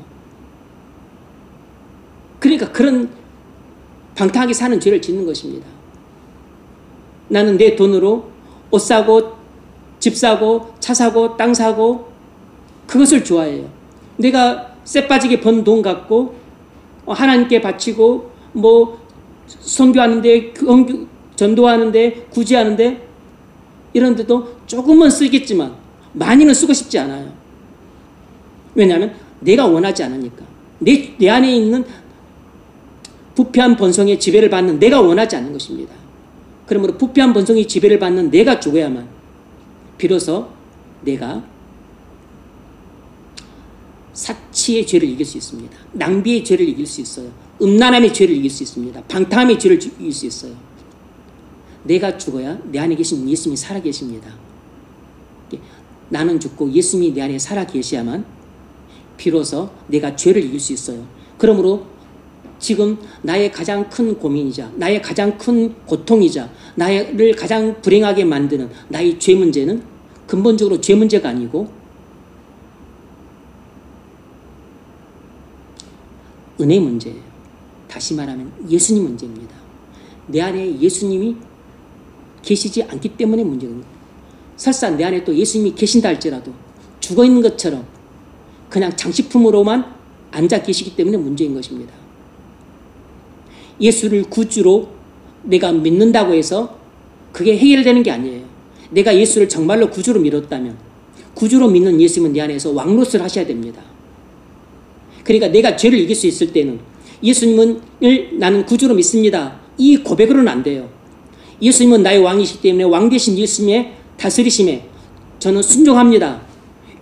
그러니까 그런 방탕하게 사는 죄를 짓는 것입니다. 나는 내 돈으로 옷 사고 집 사고 차 사고 땅 사고 그것을 좋아해요. 내가 쎄 빠지게 번 돈 갖고 하나님께 바치고 뭐 선교하는데 전도하는데 구제하는데 이런 데도 조금은 쓰겠지만 많이는 쓰고 싶지 않아요. 왜냐하면 내가 원하지 않으니까. 내 안에 있는 부패한 본성의 지배를 받는 내가 원하지 않는 것입니다. 그러므로 부패한 본성의 지배를 받는 내가 죽어야만 비로소 내가 사치의 죄를 이길 수 있습니다. 낭비의 죄를 이길 수 있어요. 음란함의 죄를 이길 수 있습니다. 방탕함의 죄를 이길 수 있어요. 내가 죽어야 내 안에 계신 예수님이 살아계십니다. 나는 죽고 예수님이 내 안에 살아계셔야만 비로소 내가 죄를 이길 수 있어요. 그러므로 지금 나의 가장 큰 고민이자 나의 가장 큰 고통이자 나를 가장 불행하게 만드는 나의 죄 문제는 근본적으로 죄 문제가 아니고 은혜 문제예요. 다시 말하면 예수님 문제입니다. 내 안에 예수님이 계시지 않기 때문에 문제입니다. 설사 내 안에 또 예수님이 계신다 할지라도 죽어있는 것처럼 그냥 장식품으로만 앉아 계시기 때문에 문제인 것입니다. 예수를 구주로 내가 믿는다고 해서 그게 해결되는 게 아니에요. 내가 예수를 정말로 구주로 믿었다면 구주로 믿는 예수님은 내 안에서 왕노릇을 하셔야 됩니다. 그러니까 내가 죄를 이길 수 있을 때는 예수님을 나는 구주로 믿습니다. 이 고백으로는 안 돼요. 예수님은 나의 왕이시기 때문에 왕 대신 예수님의 다스리심에 저는 순종합니다.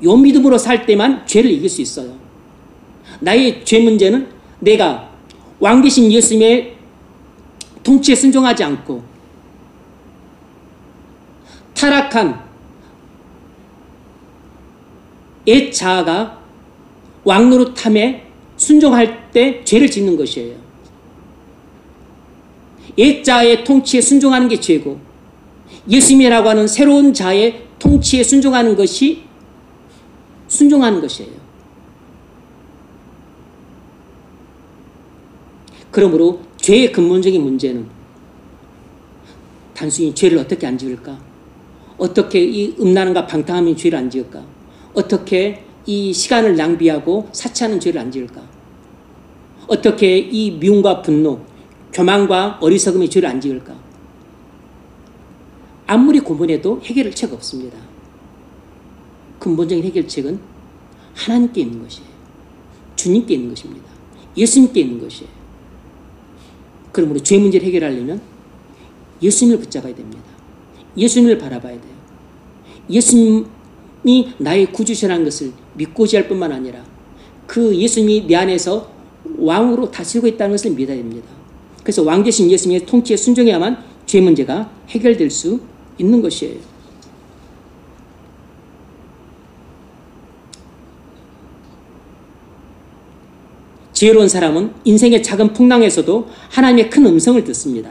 요 믿음으로 살 때만 죄를 이길 수 있어요. 나의 죄 문제는 내가 왕 대신 예수님의 통치에 순종하지 않고 타락한 옛 자아가 왕노릇함에 순종할 때 죄를 짓는 것이에요. 옛 자아의 통치에 순종하는 게 죄고 예수님이라고 하는 새로운 자아의 통치에 순종하는 것이 순종하는 것이에요. 그러므로 죄의 근본적인 문제는 단순히 죄를 어떻게 안 지을까? 어떻게 이 음란함과 방탕함의 죄를 안 지을까? 어떻게 이 시간을 낭비하고 사치하는 죄를 안 지을까? 어떻게 이 미움과 분노, 교만과 어리석음의 죄를 안 지을까? 아무리 고민해도 해결책 없습니다. 근본적인 해결책은 하나님께 있는 것이에요. 주님께 있는 것입니다. 예수님께 있는 것이에요. 그러므로 죄 문제를 해결하려면 예수님을 붙잡아야 됩니다. 예수님을 바라봐야 돼요. 예수님이 나의 구주시라는 것을 믿고 지할 뿐만 아니라 그 예수님이 내 안에서 왕으로 다스리고 있다는 것을 믿어야 됩니다. 그래서 왕 대신 예수님의 통치에 순종해야만 죄 문제가 해결될 수 있는 것이에요. 지혜로운 사람은 인생의 작은 풍랑에서도 하나님의 큰 음성을 듣습니다.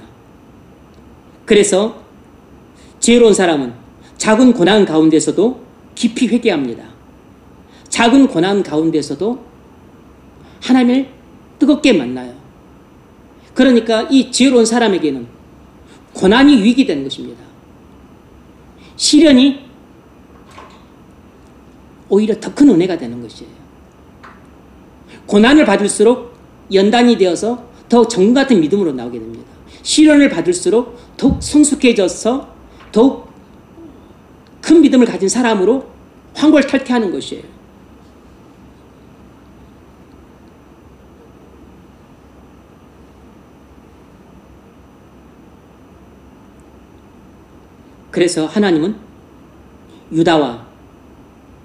그래서 지혜로운 사람은 작은 고난 가운데서도 깊이 회개합니다. 작은 고난 가운데서도 하나님을 뜨겁게 만나요. 그러니까 이 지혜로운 사람에게는 고난이 위기 되는 것입니다. 시련이 오히려 더 큰 은혜가 되는 것이에요. 고난을 받을수록 연단이 되어서 더욱 정금 같은 믿음으로 나오게 됩니다. 시련을 받을수록 더욱 성숙해져서 더욱 큰 믿음을 가진 사람으로 황골탈퇴하는 것이에요. 그래서 하나님은 유다와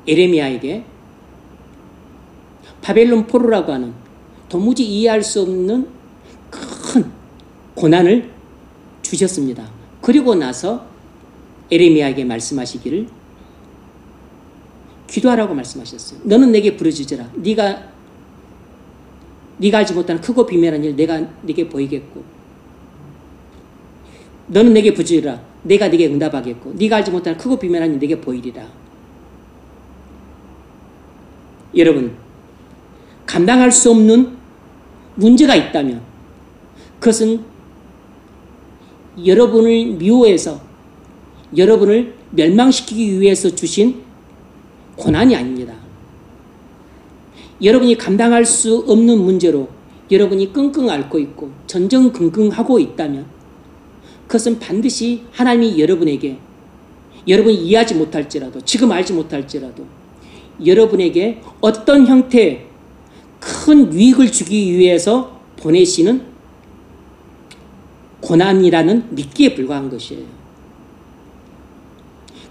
에레미야에게 바벨론 포로라고 하는 도무지 이해할 수 없는 큰 고난을 주셨습니다. 그리고 나서 에레미야에게 말씀하시기를 기도하라고 말씀하셨어요. 너는 내게 부르짖으라. 네가 알지 못하는 크고 비밀한 일 내가 네게 보이겠고, 너는 내게 부르짖으라. 내가 네게 응답하겠고, 네가 알지 못하는 크고 비밀한 일 네게 보이리라. 여러분, 감당할 수 없는 문제가 있다면 그것은 여러분을 미워해서 여러분을 멸망시키기 위해서 주신 고난이 아닙니다. 여러분이 감당할 수 없는 문제로 여러분이 끙끙 앓고 있고 전전긍긍하고 있다면 그것은 반드시 하나님이 여러분에게, 여러분이 이해하지 못할지라도, 지금 알지 못할지라도 여러분에게 어떤 형태의 큰 유익을 주기 위해서 보내시는 고난이라는 미끼에 불과한 것이에요.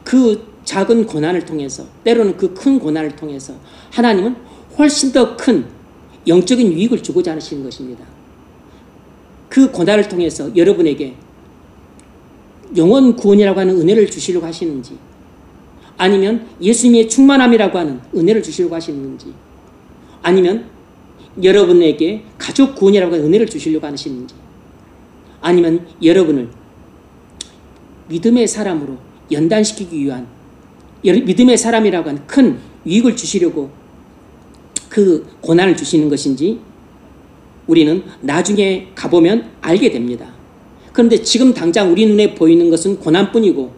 그 작은 고난을 통해서, 때로는 그 큰 고난을 통해서 하나님은 훨씬 더 큰 영적인 유익을 주고자 하시는 것입니다. 그 고난을 통해서 여러분에게 영원 구원이라고 하는 은혜를 주시려고 하시는지, 아니면 예수님의 충만함이라고 하는 은혜를 주시려고 하시는지, 아니면 여러분에게 가족 구원이라고 하는 은혜를 주시려고 하시는지, 아니면 여러분을 믿음의 사람으로 연단시키기 위한, 믿음의 사람이라고 하는 큰 유익을 주시려고 그 고난을 주시는 것인지 우리는 나중에 가보면 알게 됩니다. 그런데 지금 당장 우리 눈에 보이는 것은 고난뿐이고,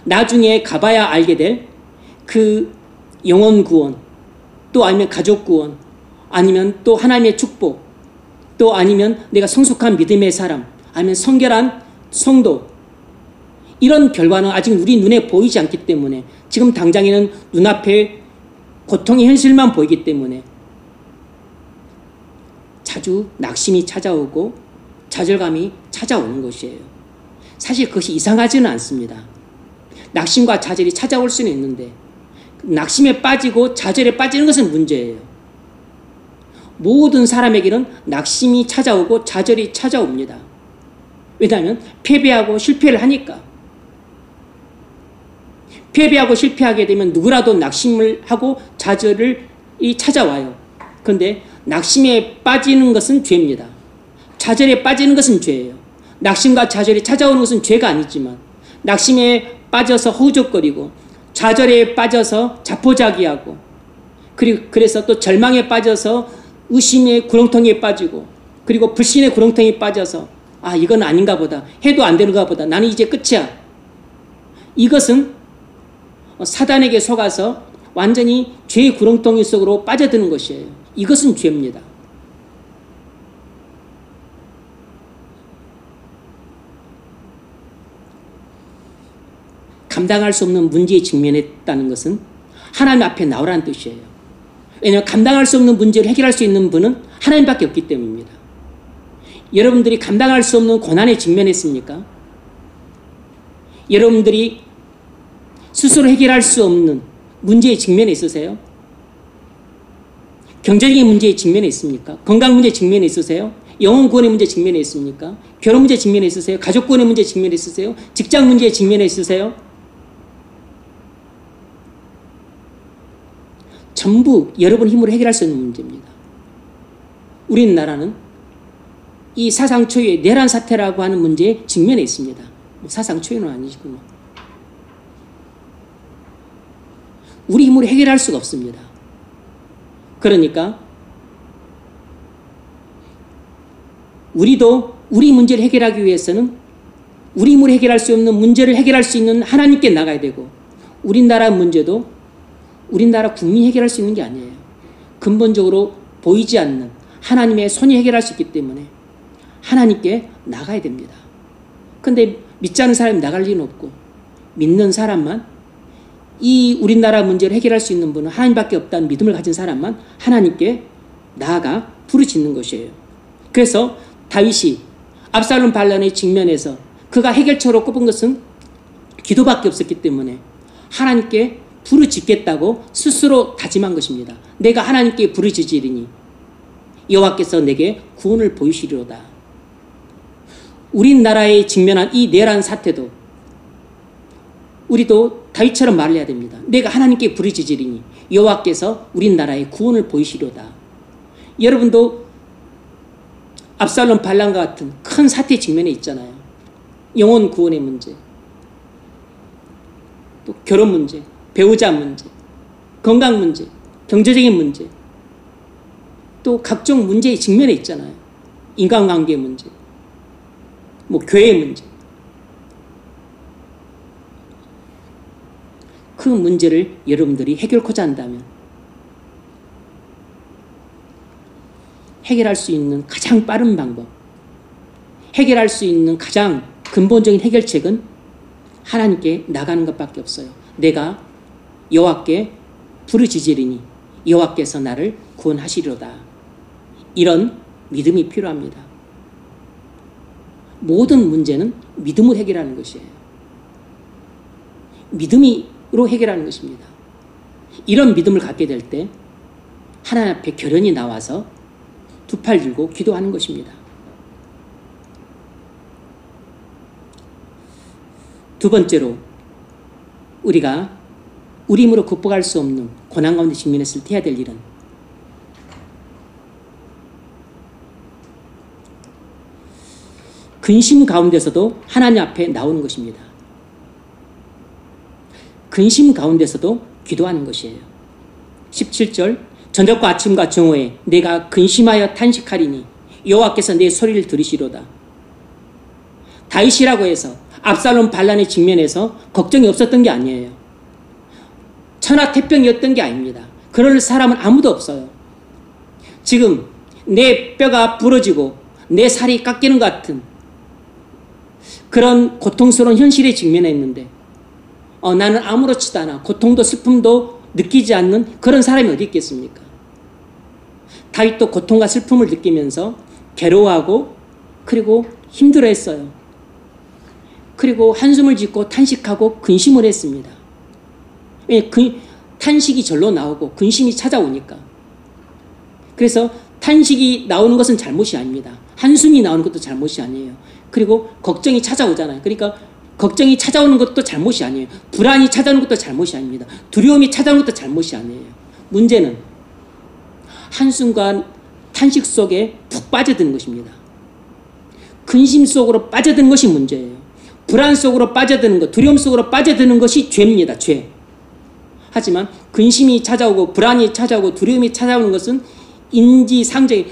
나중에 가봐야 알게 될 그 영혼 구원, 또 아니면 가족 구원, 아니면 또 하나님의 축복, 또 아니면 내가 성숙한 믿음의 사람, 아니면 성결한 성도, 이런 결과는 아직 우리 눈에 보이지 않기 때문에, 지금 당장에는 눈앞에 고통의 현실만 보이기 때문에 자주 낙심이 찾아오고 좌절감이 찾아오는 것이에요. 사실 그것이 이상하지는 않습니다. 낙심과 좌절이 찾아올 수는 있는데 낙심에 빠지고 좌절에 빠지는 것은 문제예요. 모든 사람에게는 낙심이 찾아오고 좌절이 찾아옵니다. 왜냐하면 패배하고 실패를 하니까. 패배하고 실패하게 되면 누구라도 낙심을 하고 좌절이 찾아와요. 그런데 낙심에 빠지는 것은 죄입니다. 좌절에 빠지는 것은 죄예요. 낙심과 좌절이 찾아오는 것은 죄가 아니지만, 낙심에 빠져서 허우적거리고 좌절에 빠져서 자포자기하고, 그래서 또 절망에 빠져서 의심의 구렁텅이에 빠지고, 그리고 불신의 구렁텅이에 빠져서 아, 이건 아닌가 보다, 해도 안 되는가 보다, 나는 이제 끝이야. 이것은 사단에게 속아서 완전히 죄의 구렁텅이 속으로 빠져드는 것이에요. 이것은 죄입니다. 감당할 수 없는 문제에 직면했다는 것은 하나님 앞에 나오라는 뜻이에요. 왜냐하면 감당할 수 없는 문제를 해결할 수 있는 분은 하나님밖에 없기 때문입니다. 여러분들이 감당할 수 없는 고난에 직면했습니까? 여러분들이 스스로 해결할 수 없는 문제에 직면해 있으세요? 경제적인 문제에 직면해 있습니까? 건강 문제에 직면해 있으세요? 영혼 구원의 문제에 직면해 있습니까? 결혼 문제에 직면해 있으세요? 가족 구원의 문제에 직면해 있으세요? 직장 문제에 직면해 있으세요? 전부 여러분 힘으로 해결할 수 있는 문제입니다. 우리나라는 이 사상 초유의 내란 사태라고 하는 문제에 직면해 있습니다. 사상 초유는 아니시구나. 우리 힘으로 해결할 수가 없습니다. 그러니까 우리도 우리 문제를 해결하기 위해서는 우리 힘으로 해결할 수 없는 문제를 해결할 수 있는 하나님께 나가야 되고, 우리나라 문제도 우리나라 국민이 해결할 수 있는 게 아니에요. 근본적으로 보이지 않는 하나님의 손이 해결할 수 있기 때문에 하나님께 나가야 됩니다. 그런데 믿지 않는 사람이 나갈 리는 없고, 믿는 사람만, 이 우리나라 문제를 해결할 수 있는 분은 하나님밖에 없다는 믿음을 가진 사람만 하나님께 나아가 부르짖는 것이에요. 그래서 다윗이 압살롬 반란의 직면에서 그가 해결처로 꼽은 것은 기도밖에 없었기 때문에 하나님께 부르짖겠다고 스스로 다짐한 것입니다. 내가 하나님께 부르짖으리니 여호와께서 내게 구원을 보이시리로다. 우리나라에 직면한 이 내란 사태도 우리도 다윗처럼 말을 해야 됩니다. 내가 하나님께 부르짖으리니 여호와께서 우리나라에 구원을 보이시려다. 여러분도 압살롬 반란과 같은 큰 사태 직면에 있잖아요. 영혼 구원의 문제, 또 결혼 문제, 배우자 문제, 건강 문제, 경제적인 문제, 또 각종 문제의 직면에 있잖아요. 인간관계 문제, 뭐 교회 문제. 그 문제를 여러분들이 해결하고자 한다면 해결할 수 있는 가장 빠른 방법, 해결할 수 있는 가장 근본적인 해결책은 하나님께 나가는 것밖에 없어요. 내가 여호와께 부르짖으리니 여호와께서 나를 구원하시리로다. 이런 믿음이 필요합니다. 모든 문제는 믿음으로 해결하는 것이에요. 믿음으로 해결하는 것입니다. 이런 믿음을 갖게 될 때 하나님 앞에 결연히 나와서 두 팔 들고 기도하는 것입니다. 두 번째로 우리가 우리 힘으로 극복할 수 없는 고난 가운데 직면했을 때 해야 될 일은 근심 가운데서도 하나님 앞에 나오는 것입니다. 근심 가운데서도 기도하는 것이에요. 17절 저녁과 아침과 정오에 내가 근심하여 탄식하리니 여호와께서 내 소리를 들으시로다. 다윗이라고 해서 압살롬 반란의 직면에서 걱정이 없었던 게 아니에요. 천하태평이었던 게 아닙니다. 그럴 사람은 아무도 없어요. 지금 내 뼈가 부러지고 내 살이 깎이는 것 같은 그런 고통스러운 현실에 직면했는데 나는 아무렇지도 않아. 고통도 슬픔도 느끼지 않는 그런 사람이 어디 있겠습니까? 다윗도 고통과 슬픔을 느끼면서 괴로워하고 그리고 힘들어했어요. 그리고 한숨을 짓고 탄식하고 근심을 했습니다. 탄식이 절로 나오고 근심이 찾아오니까. 그래서 탄식이 나오는 것은 잘못이 아닙니다. 한숨이 나오는 것도 잘못이 아니에요. 그리고 걱정이 찾아오잖아요. 그러니까 걱정이 찾아오는 것도 잘못이 아니에요. 불안이 찾아오는 것도 잘못이 아닙니다. 두려움이 찾아오는 것도 잘못이 아니에요. 문제는 한순간 탄식 속에 푹 빠져드는 것입니다. 근심 속으로 빠져드는 것이 문제예요. 불안 속으로 빠져드는 것, 두려움 속으로 빠져드는 것이 죄입니다. 죄. 하지만 근심이 찾아오고 불안이 찾아오고 두려움이 찾아오는 것은 인지상정이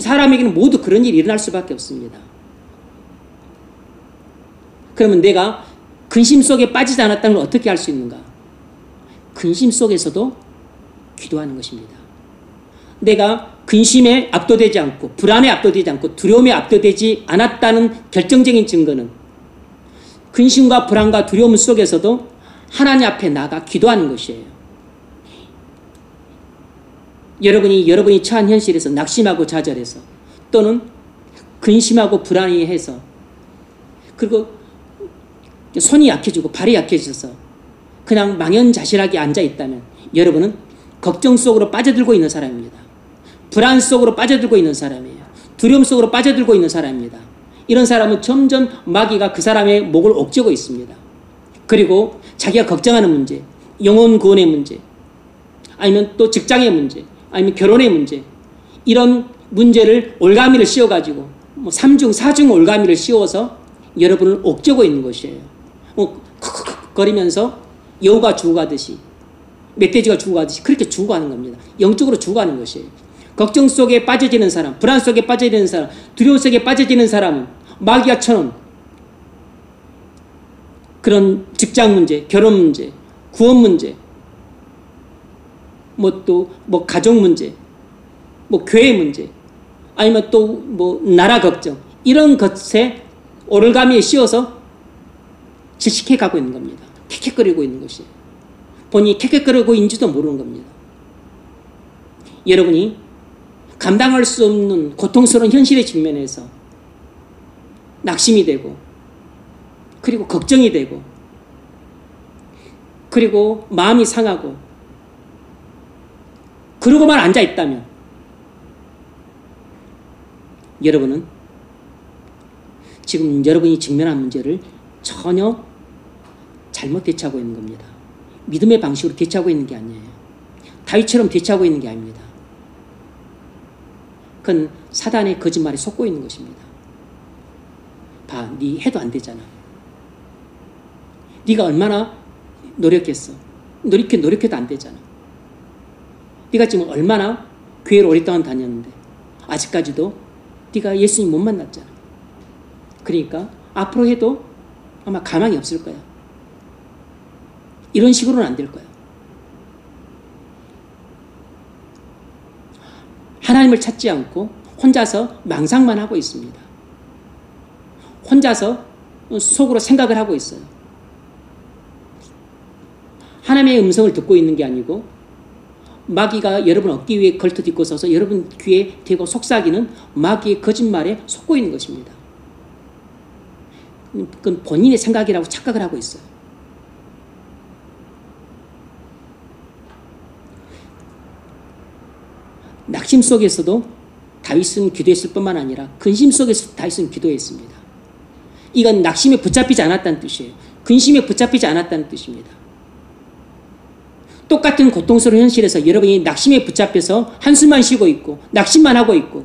사람에게는 모두 그런 일이 일어날 수밖에 없습니다. 그러면 내가 근심 속에 빠지지 않았다는 걸 어떻게 할 수 있는가? 근심 속에서도 기도하는 것입니다. 내가 근심에 압도되지 않고 불안에 압도되지 않고 두려움에 압도되지 않았다는 결정적인 증거는 근심과 불안과 두려움 속에서도 하나님 앞에 나가 기도하는 것이에요. 여러분이 처한 현실에서 낙심하고 좌절해서 또는 근심하고 불안해해서 그리고 손이 약해지고 발이 약해져서 그냥 망연자실하게 앉아있다면 여러분은 걱정 속으로 빠져들고 있는 사람입니다. 불안 속으로 빠져들고 있는 사람이에요. 두려움 속으로 빠져들고 있는 사람입니다. 이런 사람은 점점 마귀가 그 사람의 목을 옥죄고 있습니다. 그리고 자기가 걱정하는 문제, 영혼 구원의 문제, 아니면 또 직장의 문제, 아니면 결혼의 문제, 이런 문제를 올가미를 씌워가지고 뭐 3중, 4중 올가미를 씌워서 여러분을 옥죄고 있는 것이에요. 거리면서 여우가 죽어가듯이 멧돼지가 죽어가듯이 그렇게 죽어가는 겁니다. 영적으로 죽어가는 것이에요. 걱정 속에 빠져지는 사람, 불안 속에 빠져지는 사람, 두려움 속에 빠져지는 사람은 마귀가 쳐놓은 그런 직장 문제, 결혼 문제, 구원 문제, 뭐 가족 문제, 뭐 교회 문제, 아니면 또 뭐 나라 걱정, 이런 것에 오를가미에 씌워서 질식해 가고 있는 겁니다. 캑캑거리고 있는 것이에요. 본인이 캑캑거리고 있는지도 모르는 겁니다. 여러분이 감당할 수 없는 고통스러운 현실의 직면에서 낙심이 되고 그리고 걱정이 되고 그리고 마음이 상하고 그러고만 앉아있다면 여러분은 지금 여러분이 직면한 문제를 전혀 잘못 대처하고 있는 겁니다. 믿음의 방식으로 대처하고 있는 게 아니에요. 다윗처럼 대처하고 있는 게 아닙니다. 그건 사단의 거짓말에 속고 있는 것입니다. 봐, 네 해도 안 되잖아. 네가 얼마나 노력했어. 노력해도 안 되잖아. 네가 지금 얼마나 교회를 오랫동안 다녔는데 아직까지도 네가 예수님 못 만났잖아. 그러니까 앞으로 해도 아마 가망이 없을 거야. 이런 식으로는 안 될 거야. 하나님을 찾지 않고 혼자서 망상만 하고 있습니다. 혼자서 속으로 생각을 하고 있어요. 하나님의 음성을 듣고 있는 게 아니고 마귀가 여러분 어깨 위에 걸터딛고 서서 여러분 귀에 대고 속삭이는 마귀의 거짓말에 속고 있는 것입니다. 그건 본인의 생각이라고 착각을 하고 있어요. 낙심 속에서도 다윗은 기도했을 뿐만 아니라 근심 속에서 다윗은 기도했습니다. 이건 낙심에 붙잡히지 않았다는 뜻이에요. 근심에 붙잡히지 않았다는 뜻입니다. 똑같은 고통스러운 현실에서 여러분이 낙심에 붙잡혀서 한숨만 쉬고 있고 낙심만 하고 있고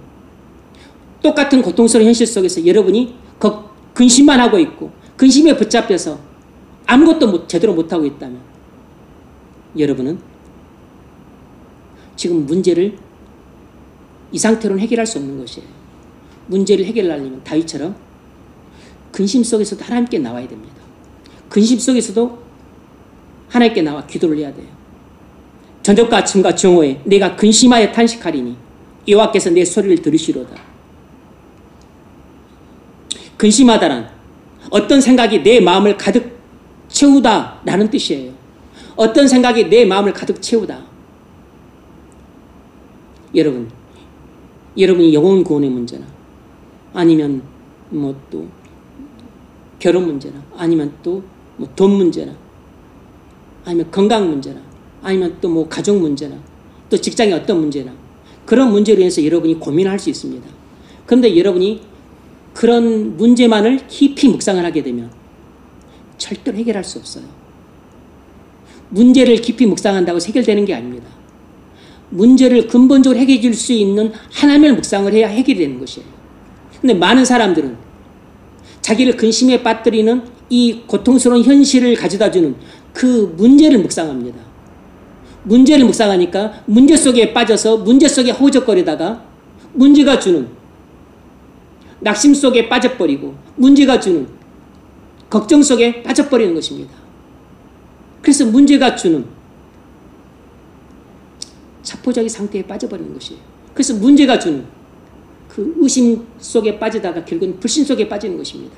똑같은 고통스러운 현실 속에서 여러분이 근심만 하고 있고 근심에 붙잡혀서 아무것도 제대로 못하고 있다면 여러분은 지금 문제를 이 상태로는 해결할 수 없는 것이에요. 문제를 해결하려면 다윗처럼 근심 속에서도 하나님께 나와야 됩니다. 근심 속에서도 하나님께 나와 기도를 해야 돼요. 저녁과 아침과 정오에 내가 근심하여 탄식하리니 여호와께서 내 소리를 들으시로다. 근심하다란 어떤 생각이 내 마음을 가득 채우다 라는 뜻이에요. 어떤 생각이 내 마음을 가득 채우다. 여러분이 영혼 구원의 문제나 아니면 뭐 또 결혼 문제나 아니면 또 뭐 돈 문제나 아니면 건강 문제나 아니면 또 뭐 가족 문제나 또 직장의 어떤 문제나 그런 문제로 인해서 여러분이 고민할 수 있습니다. 그런데 여러분이 그런 문제만을 깊이 묵상을 하게 되면 절대로 해결할 수 없어요. 문제를 깊이 묵상한다고 해결되는 게 아닙니다. 문제를 근본적으로 해결해 줄 수 있는 하나님을 묵상을 해야 해결이 되는 것이에요. 그런데 많은 사람들은 자기를 근심에 빠뜨리는 이 고통스러운 현실을 가져다주는 그 문제를 묵상합니다. 문제를 묵상하니까 문제 속에 빠져서 문제 속에 허우적거리다가 문제가 주는 낙심 속에 빠져버리고 문제가 주는 걱정 속에 빠져버리는 것입니다. 그래서 문제가 주는 자포자기 상태에 빠져버리는 것이에요. 그래서 문제가 주는 그 의심 속에 빠지다가 결국은 불신 속에 빠지는 것입니다.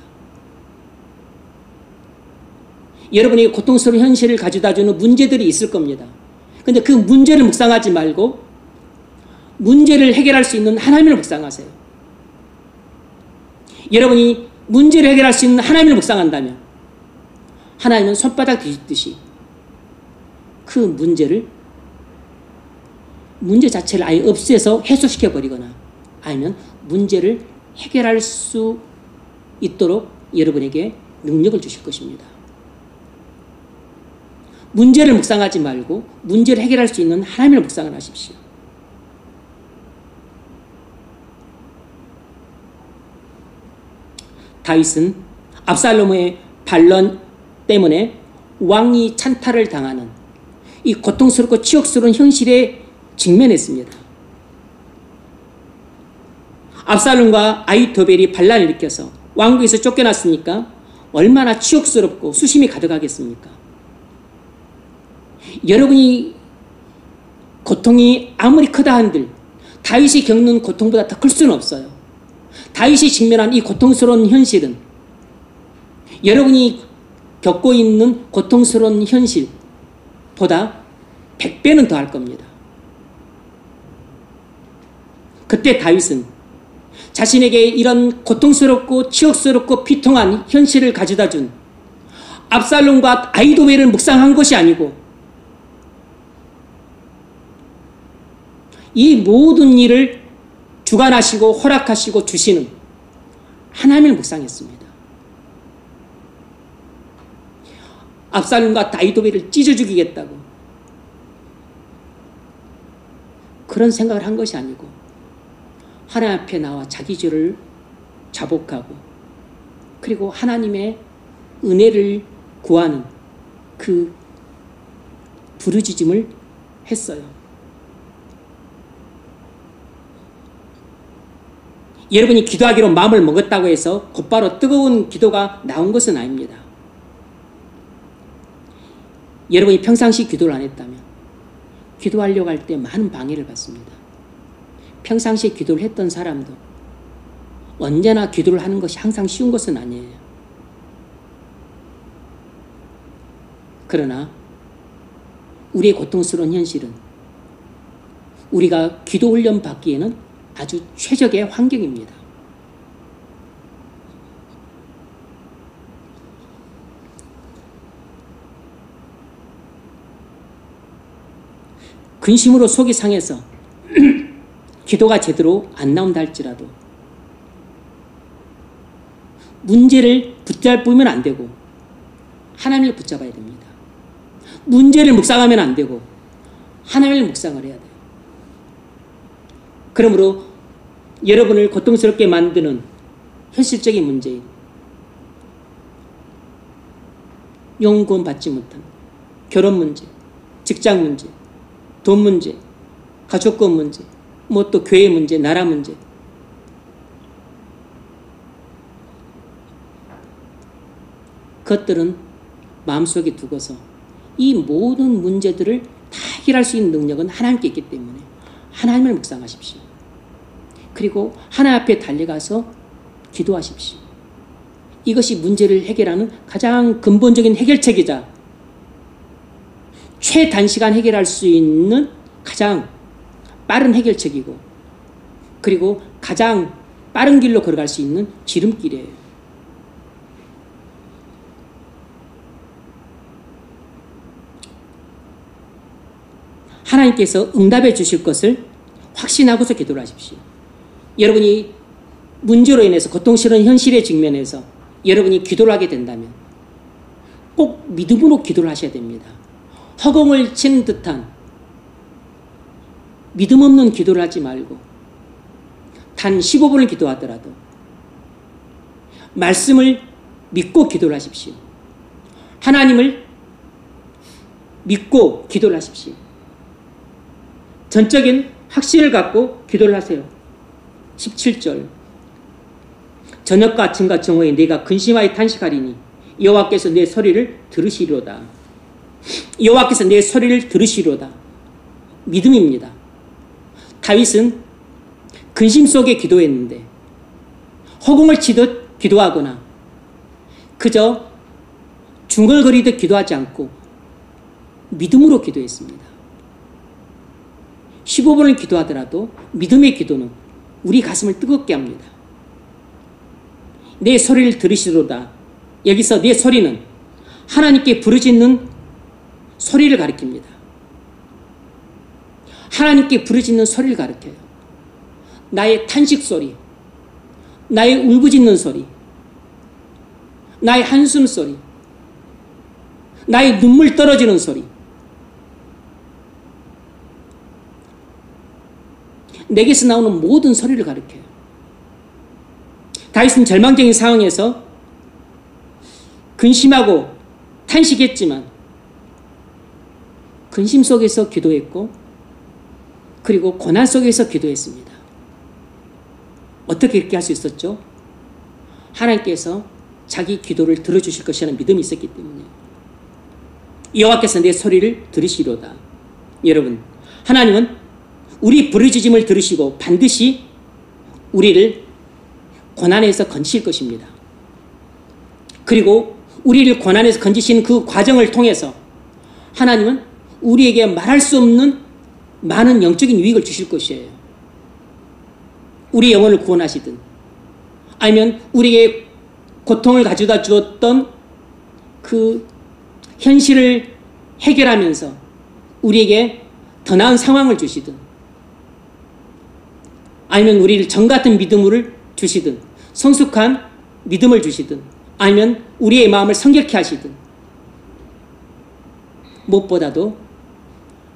여러분이 고통스러운 현실을 가져다주는 문제들이 있을 겁니다. 그런데 그 문제를 묵상하지 말고 문제를 해결할 수 있는 하나님을 묵상하세요. 여러분이 문제를 해결할 수 있는 하나님을 묵상한다면 하나님은 손바닥 뒤집듯이 그 문제 자체를 아예 없애서 해소시켜버리거나 아니면 문제를 해결할 수 있도록 여러분에게 능력을 주실 것입니다. 문제를 묵상하지 말고 문제를 해결할 수 있는 하나님을 묵상을 하십시오. 다윗은 압살롬의 반론 때문에 왕이 찬탈을 당하는 이 고통스럽고 치욕스러운 현실에 직면했습니다. 압살롬과 아히토벨이 반란을 일으켜서 왕국에서 쫓겨났으니까 얼마나 치욕스럽고 수심이 가득하겠습니까? 여러분이 고통이 아무리 크다 한들 다윗이 겪는 고통보다 더 클 수는 없어요. 다윗이 직면한 이 고통스러운 현실은 여러분이 겪고 있는 고통스러운 현실보다 100배는 더 할 겁니다. 그때 다윗은 자신에게 이런 고통스럽고 치욕스럽고 비통한 현실을 가져다 준 압살롬과 아히토벨을 묵상한 것이 아니고 이 모든 일을 주관하시고 허락하시고 주시는 하나님을 묵상했습니다. 압살롬과 다이도베를 찢어 죽이겠다고 그런 생각을 한 것이 아니고 하나님 앞에 나와 자기 죄를 자복하고 그리고 하나님의 은혜를 구하는 그 부르짖음을 했어요. 여러분이 기도하기로 마음을 먹었다고 해서 곧바로 뜨거운 기도가 나온 것은 아닙니다. 여러분이 평상시 기도를 안 했다면 기도하려고 할 때 많은 방해를 받습니다. 평상시에 기도를 했던 사람도 언제나 기도를 하는 것이 항상 쉬운 것은 아니에요. 그러나 우리의 고통스러운 현실은 우리가 기도 훈련 받기에는 아주 최적의 환경입니다. 근심으로 속이 상해서 기도가 제대로 안 나온다 할지라도 문제를 붙잡으면 안 되고 하나님을 붙잡아야 됩니다. 문제를 묵상하면 안 되고 하나님을 묵상을 해야 돼요. 그러므로 여러분을 고통스럽게 만드는 현실적인 문제인 영혼 구원 받지 못한 결혼 문제, 직장 문제, 돈 문제, 가족권 문제, 뭐 또 교회 문제, 나라 문제. 그것들은 마음속에 두고서 이 모든 문제들을 다 해결할 수 있는 능력은 하나님께 있기 때문에 하나님을 묵상하십시오. 그리고 하나님 앞에 달려가서 기도하십시오. 이것이 문제를 해결하는 가장 근본적인 해결책이자 최단시간 해결할 수 있는 가장 빠른 해결책이고 그리고 가장 빠른 길로 걸어갈 수 있는 지름길이에요. 하나님께서 응답해 주실 것을 확신하고서 기도를 하십시오. 여러분이 문제로 인해서 고통스러운 현실에 직면해서 여러분이 기도를 하게 된다면 꼭 믿음으로 기도를 하셔야 됩니다. 허공을 치는 듯한 믿음 없는 기도를 하지 말고 단 15분을 기도하더라도 말씀을 믿고 기도를 하십시오. 하나님을 믿고 기도를 하십시오. 전적인 확신을 갖고 기도를 하세요. 17절 저녁과 아침과 정오에 내가 근심하여 탄식하리니 여호와께서 내 소리를 들으시리로다. 여호와께서 내 소리를 들으시리로다. 믿음입니다. 다윗은 근심 속에 기도했는데 허공을 치듯 기도하거나 그저 중얼거리듯 기도하지 않고 믿음으로 기도했습니다. 15분을 기도하더라도 믿음의 기도는 우리 가슴을 뜨겁게 합니다. 내 소리를 들으시로다. 여기서 내 소리는 하나님께 부르짖는 소리를 가리킵니다. 하나님께 부르짖는 소리를 가리켜요. 나의 탄식 소리, 나의 울부짖는 소리, 나의 한숨 소리, 나의 눈물 떨어지는 소리, 내게서 나오는 모든 소리를 가리켜요. 다윗은 절망적인 상황에서 근심하고 탄식했지만 근심 속에서 기도했고 그리고 고난 속에서 기도했습니다. 어떻게 이렇게 할 수 있었죠? 하나님께서 자기 기도를 들어주실 것이라는 믿음이 있었기 때문에 여호와께서 내 소리를 들으시리로다. 여러분, 하나님은 우리 부르짖음을 들으시고 반드시 우리를 고난에서 건지실 것입니다. 그리고 우리를 고난에서 건지시는 그 과정을 통해서 하나님은 우리에게 말할 수 없는 많은 영적인 유익을 주실 것이에요. 우리 영혼을 구원하시든 아니면 우리에게 고통을 가져다 주었던 그 현실을 해결하면서 우리에게 더 나은 상황을 주시든 아니면 우리를 정같은 믿음을 주시든 성숙한 믿음을 주시든 아니면 우리의 마음을 성결케 하시든 무엇보다도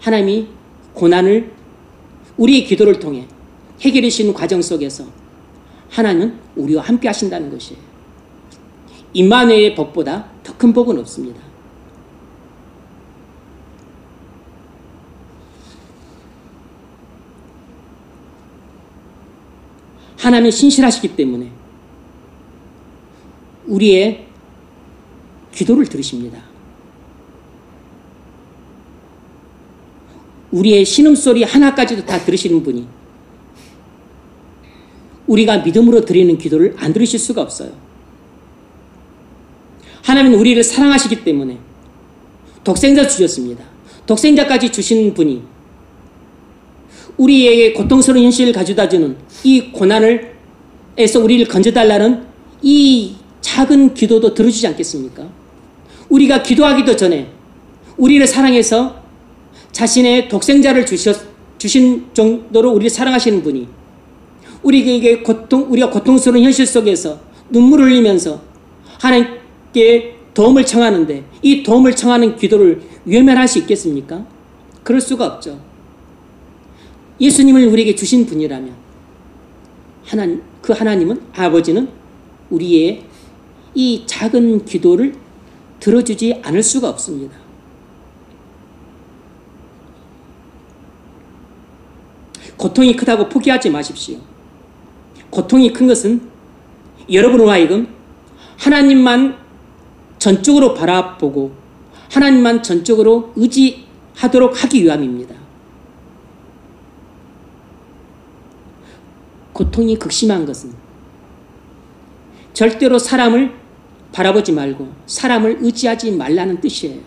하나님이 고난을 우리의 기도를 통해 해결해 주시는 과정 속에서 하나님은 우리와 함께 하신다는 것이에요. 임마누엘의 복보다 더 큰 복은 없습니다. 하나님은 신실하시기 때문에 우리의 기도를 들으십니다. 우리의 신음소리 하나까지도 다 들으시는 분이 우리가 믿음으로 드리는 기도를 안 들으실 수가 없어요. 하나님은 우리를 사랑하시기 때문에 독생자 주셨습니다. 독생자까지 주신 분이 우리에게 고통스러운 현실을 가져다주는 이 고난에서 우리를 건져달라는 이 작은 기도도 들어주지 않겠습니까? 우리가 기도하기도 전에 우리를 사랑해서 자신의 독생자를 주신 정도로 우리를 사랑하시는 분이 우리에게 우리가 고통스러운 현실 속에서 눈물을 흘리면서 하나님께 도움을 청하는데 이 도움을 청하는 기도를 외면할 수 있겠습니까? 그럴 수가 없죠. 예수님을 우리에게 주신 분이라면 그 하나님은 아버지는 우리의 이 작은 기도를 들어주지 않을 수가 없습니다. 고통이 크다고 포기하지 마십시오. 고통이 큰 것은 여러분으로 하여금 하나님만 전적으로 바라보고 하나님만 전적으로 의지하도록 하기 위함입니다. 고통이 극심한 것은 절대로 사람을 바라보지 말고 사람을 의지하지 말라는 뜻이에요.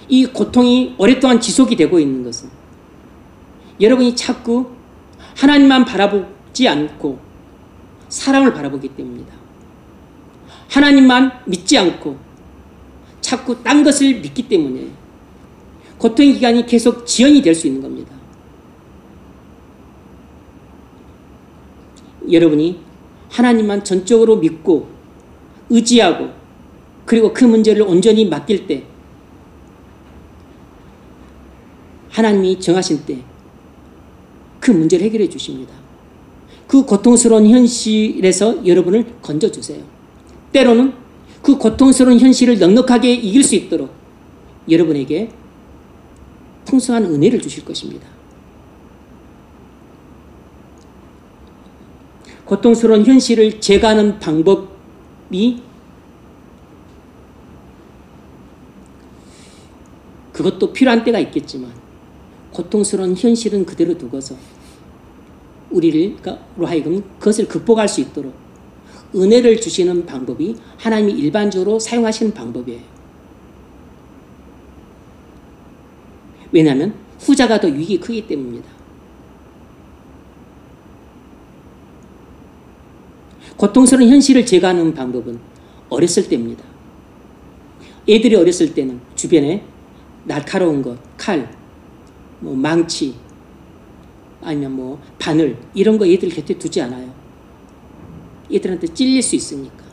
이 고통이 오랫동안 지속이 되고 있는 것은 여러분이 자꾸 하나님만 바라보지 않고 사람을 바라보기 때문입니다. 하나님만 믿지 않고 자꾸 딴 것을 믿기 때문에 고통의 기간이 계속 지연이 될 수 있는 겁니다. 여러분이 하나님만 전적으로 믿고 의지하고 그리고 그 문제를 온전히 맡길 때 하나님이 정하신 때 그 문제를 해결해 주십니다. 그 고통스러운 현실에서 여러분을 건져주세요. 때로는 그 고통스러운 현실을 넉넉하게 이길 수 있도록 여러분에게 풍성한 은혜를 주실 것입니다. 고통스러운 현실을 제거하는 방법이 그것도 필요한 때가 있겠지만 고통스러운 현실은 그대로 두고서 우리로 하여금 그것을 극복할 수 있도록 은혜를 주시는 방법이 하나님이 일반적으로 사용하시는 방법이에요. 왜냐하면 후자가 더 유익이 크기 때문입니다. 고통스러운 현실을 제거하는 방법은 어렸을 때입니다. 애들이 어렸을 때는 주변에 날카로운 것, 칼, 망치, 아니면 바늘 이런 거 애들 곁에 두지 않아요. 애들한테 찔릴 수 있으니까.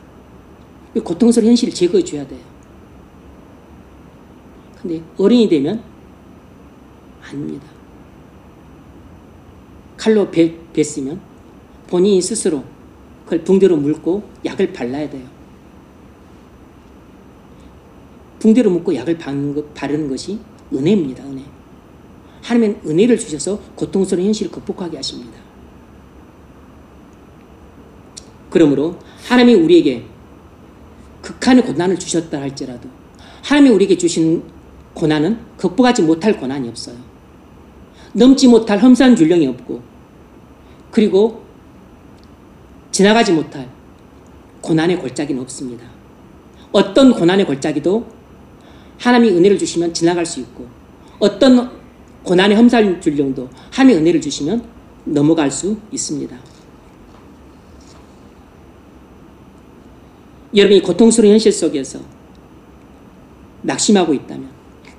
고통스러운 현실을 제거해 줘야 돼요. 근데 어른이 되면 아닙니다. 칼로 뱄으면 본인이 스스로 그걸 붕대로 물고 약을 발라야 돼요. 붕대로 묶고 약을 바르는 것이 은혜입니다. 은혜. 하나님은 은혜를 주셔서 고통스러운 현실을 극복하게 하십니다. 그러므로 하나님이 우리에게 극한의 고난을 주셨다 할지라도 하나님이 우리에게 주신 고난은 극복하지 못할 고난이 없어요. 넘지 못할 험산 줄령이 없고 그리고 지나가지 못할 고난의 골짜기는 없습니다. 어떤 고난의 골짜기도 하나님이 은혜를 주시면 지나갈 수 있고 어떤 고난의 험산 줄령도 하나님의 은혜를 주시면 넘어갈 수 있습니다. 여러분이 고통스러운 현실 속에서 낙심하고 있다면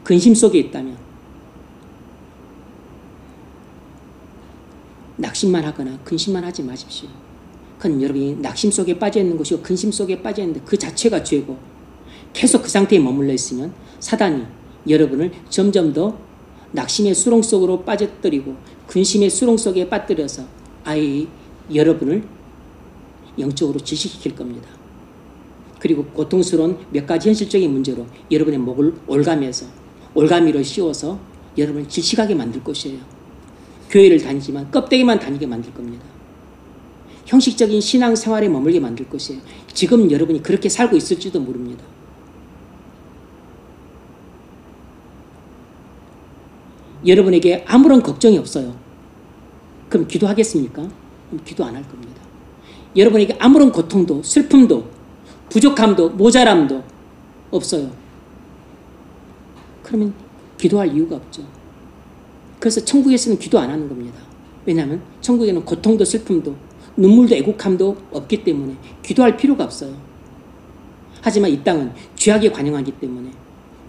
근심 속에 있다면 낙심만 하거나 근심만 하지 마십시오. 그건 여러분이 낙심 속에 빠져 있는 것이고 근심 속에 빠져 있는데 그 자체가 죄고 계속 그 상태에 머물러 있으면 사단이 여러분을 점점 더 낙심의 수렁 속으로 빠져들이고 근심의 수렁 속에 빠뜨려서 아예 여러분을 영적으로 질식시킬 겁니다. 그리고 고통스러운 몇 가지 현실적인 문제로 여러분의 목을 올가미로 씌워서 여러분을 질식하게 만들 것이에요. 교회를 다니지만 껍데기만 다니게 만들 겁니다. 형식적인 신앙생활에 머물게 만들 것이에요. 지금 여러분이 그렇게 살고 있을지도 모릅니다. 여러분에게 아무런 걱정이 없어요. 그럼 기도하겠습니까? 그럼 기도 안 할 겁니다. 여러분에게 아무런 고통도 슬픔도 부족함도 모자람도 없어요. 그러면 기도할 이유가 없죠. 그래서 천국에서는 기도 안 하는 겁니다. 왜냐하면 천국에는 고통도 슬픔도 눈물도 애국함도 없기 때문에 기도할 필요가 없어요. 하지만 이 땅은 죄악에 관영하기 때문에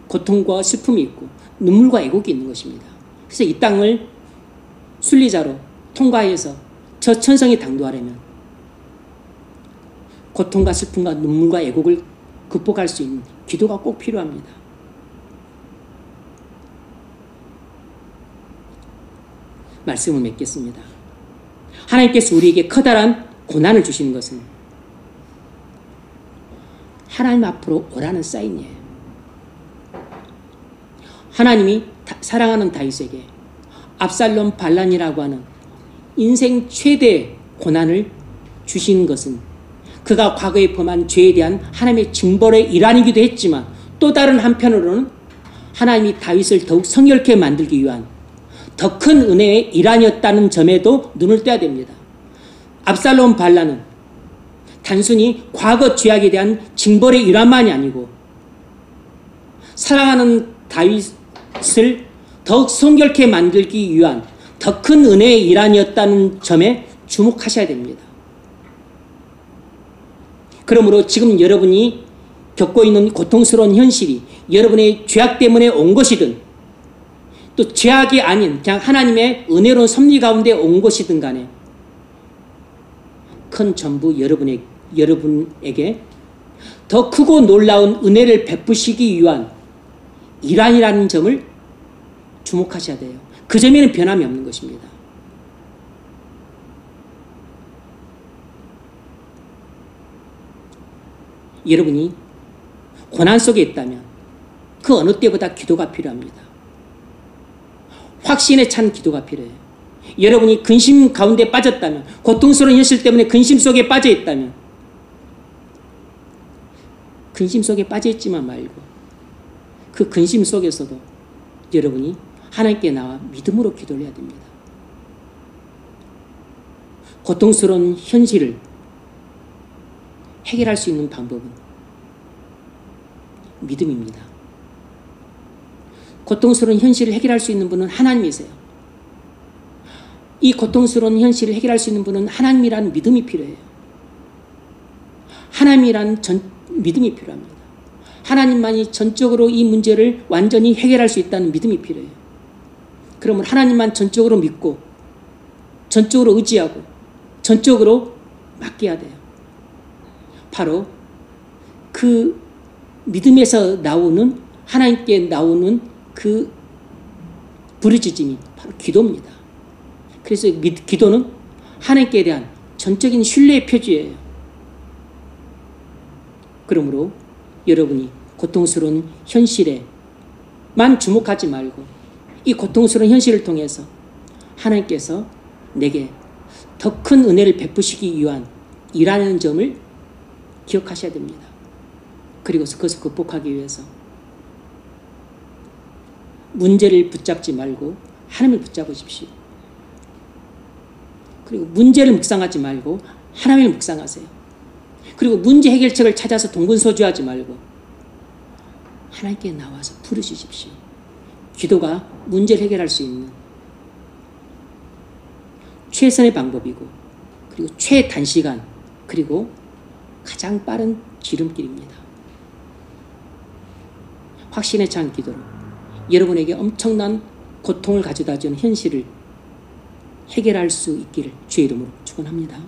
고통과 슬픔이 있고 눈물과 애국이 있는 것입니다. 그래서 이 땅을 순리자로 통과해서 저 천성에 당도하려면 고통과 슬픔과 눈물과 애곡을 극복할 수 있는 기도가 꼭 필요합니다. 말씀을 맺겠습니다. 하나님께서 우리에게 커다란 고난을 주시는 것은 하나님 앞으로 오라는 사인이에요. 하나님이 사랑하는 다윗에게 압살롬 반란이라고 하는 인생 최대 고난을 주신 것은 그가 과거에 범한 죄에 대한 하나님의 징벌의 일환이기도 했지만 또 다른 한편으로는 하나님이 다윗을 더욱 성결케 만들기 위한 더 큰 은혜의 일환이었다는 점에도 눈을 떼야 됩니다. 압살롬 반란은 단순히 과거 죄악에 대한 징벌의 일환만이 아니고 사랑하는 다윗을 더욱 성결케 만들기 위한 더 큰 은혜의 일환이었다는 점에 주목하셔야 됩니다. 그러므로 지금 여러분이 겪고 있는 고통스러운 현실이 여러분의 죄악 때문에 온 것이든 또 죄악이 아닌 그냥 하나님의 은혜로운 섭리 가운데 온 것이든 간에 큰 전부 여러분에게 더 크고 놀라운 은혜를 베푸시기 위한 일환이라는 점을 주목하셔야 돼요. 그 점에는 변함이 없는 것입니다. 여러분이 고난 속에 있다면 그 어느 때보다 기도가 필요합니다. 확신에 찬 기도가 필요해요. 여러분이 근심 가운데 빠졌다면, 고통스러운 현실 때문에 근심 속에 빠져 있다면, 근심 속에 빠져 있지만 말고 그 근심 속에서도 여러분이 하나님께 나와 믿음으로 기도를 해야 됩니다. 고통스러운 현실을 해결할 수 있는 방법은 믿음입니다. 고통스러운 현실을 해결할 수 있는 분은 하나님이세요. 이 고통스러운 현실을 해결할 수 있는 분은 하나님이라는 믿음이 필요해요. 하나님이라는 믿음이 필요합니다. 하나님만이 전적으로 이 문제를 완전히 해결할 수 있다는 믿음이 필요해요. 그러면 하나님만 전적으로 믿고 전적으로 의지하고 전적으로 맡겨야 돼요. 바로 그 믿음에서 나오는 하나님께 나오는 그 부르짖음이 바로 기도입니다. 그래서 기도는 하나님께 대한 전적인 신뢰의 표지예요. 그러므로 여러분이 고통스러운 현실에만 주목하지 말고 이 고통스러운 현실을 통해서 하나님께서 내게 더 큰 은혜를 베푸시기 위한 일하는 점을 기억하셔야 됩니다. 그리고 그것을 극복하기 위해서 문제를 붙잡지 말고 하나님을 붙잡으십시오. 그리고 문제를 묵상하지 말고 하나님을 묵상하세요. 그리고 문제 해결책을 찾아서 동분서주하지 말고 하나님께 나와서 부르짖으십시오. 기도가 문제를 해결할 수 있는 최선의 방법이고 그리고 최단시간 그리고 가장 빠른 지름길입니다. 확신에 찬 기도로 여러분에게 엄청난 고통을 가져다 주는 현실을 해결할 수 있기를 주의 이름으로 축원합니다.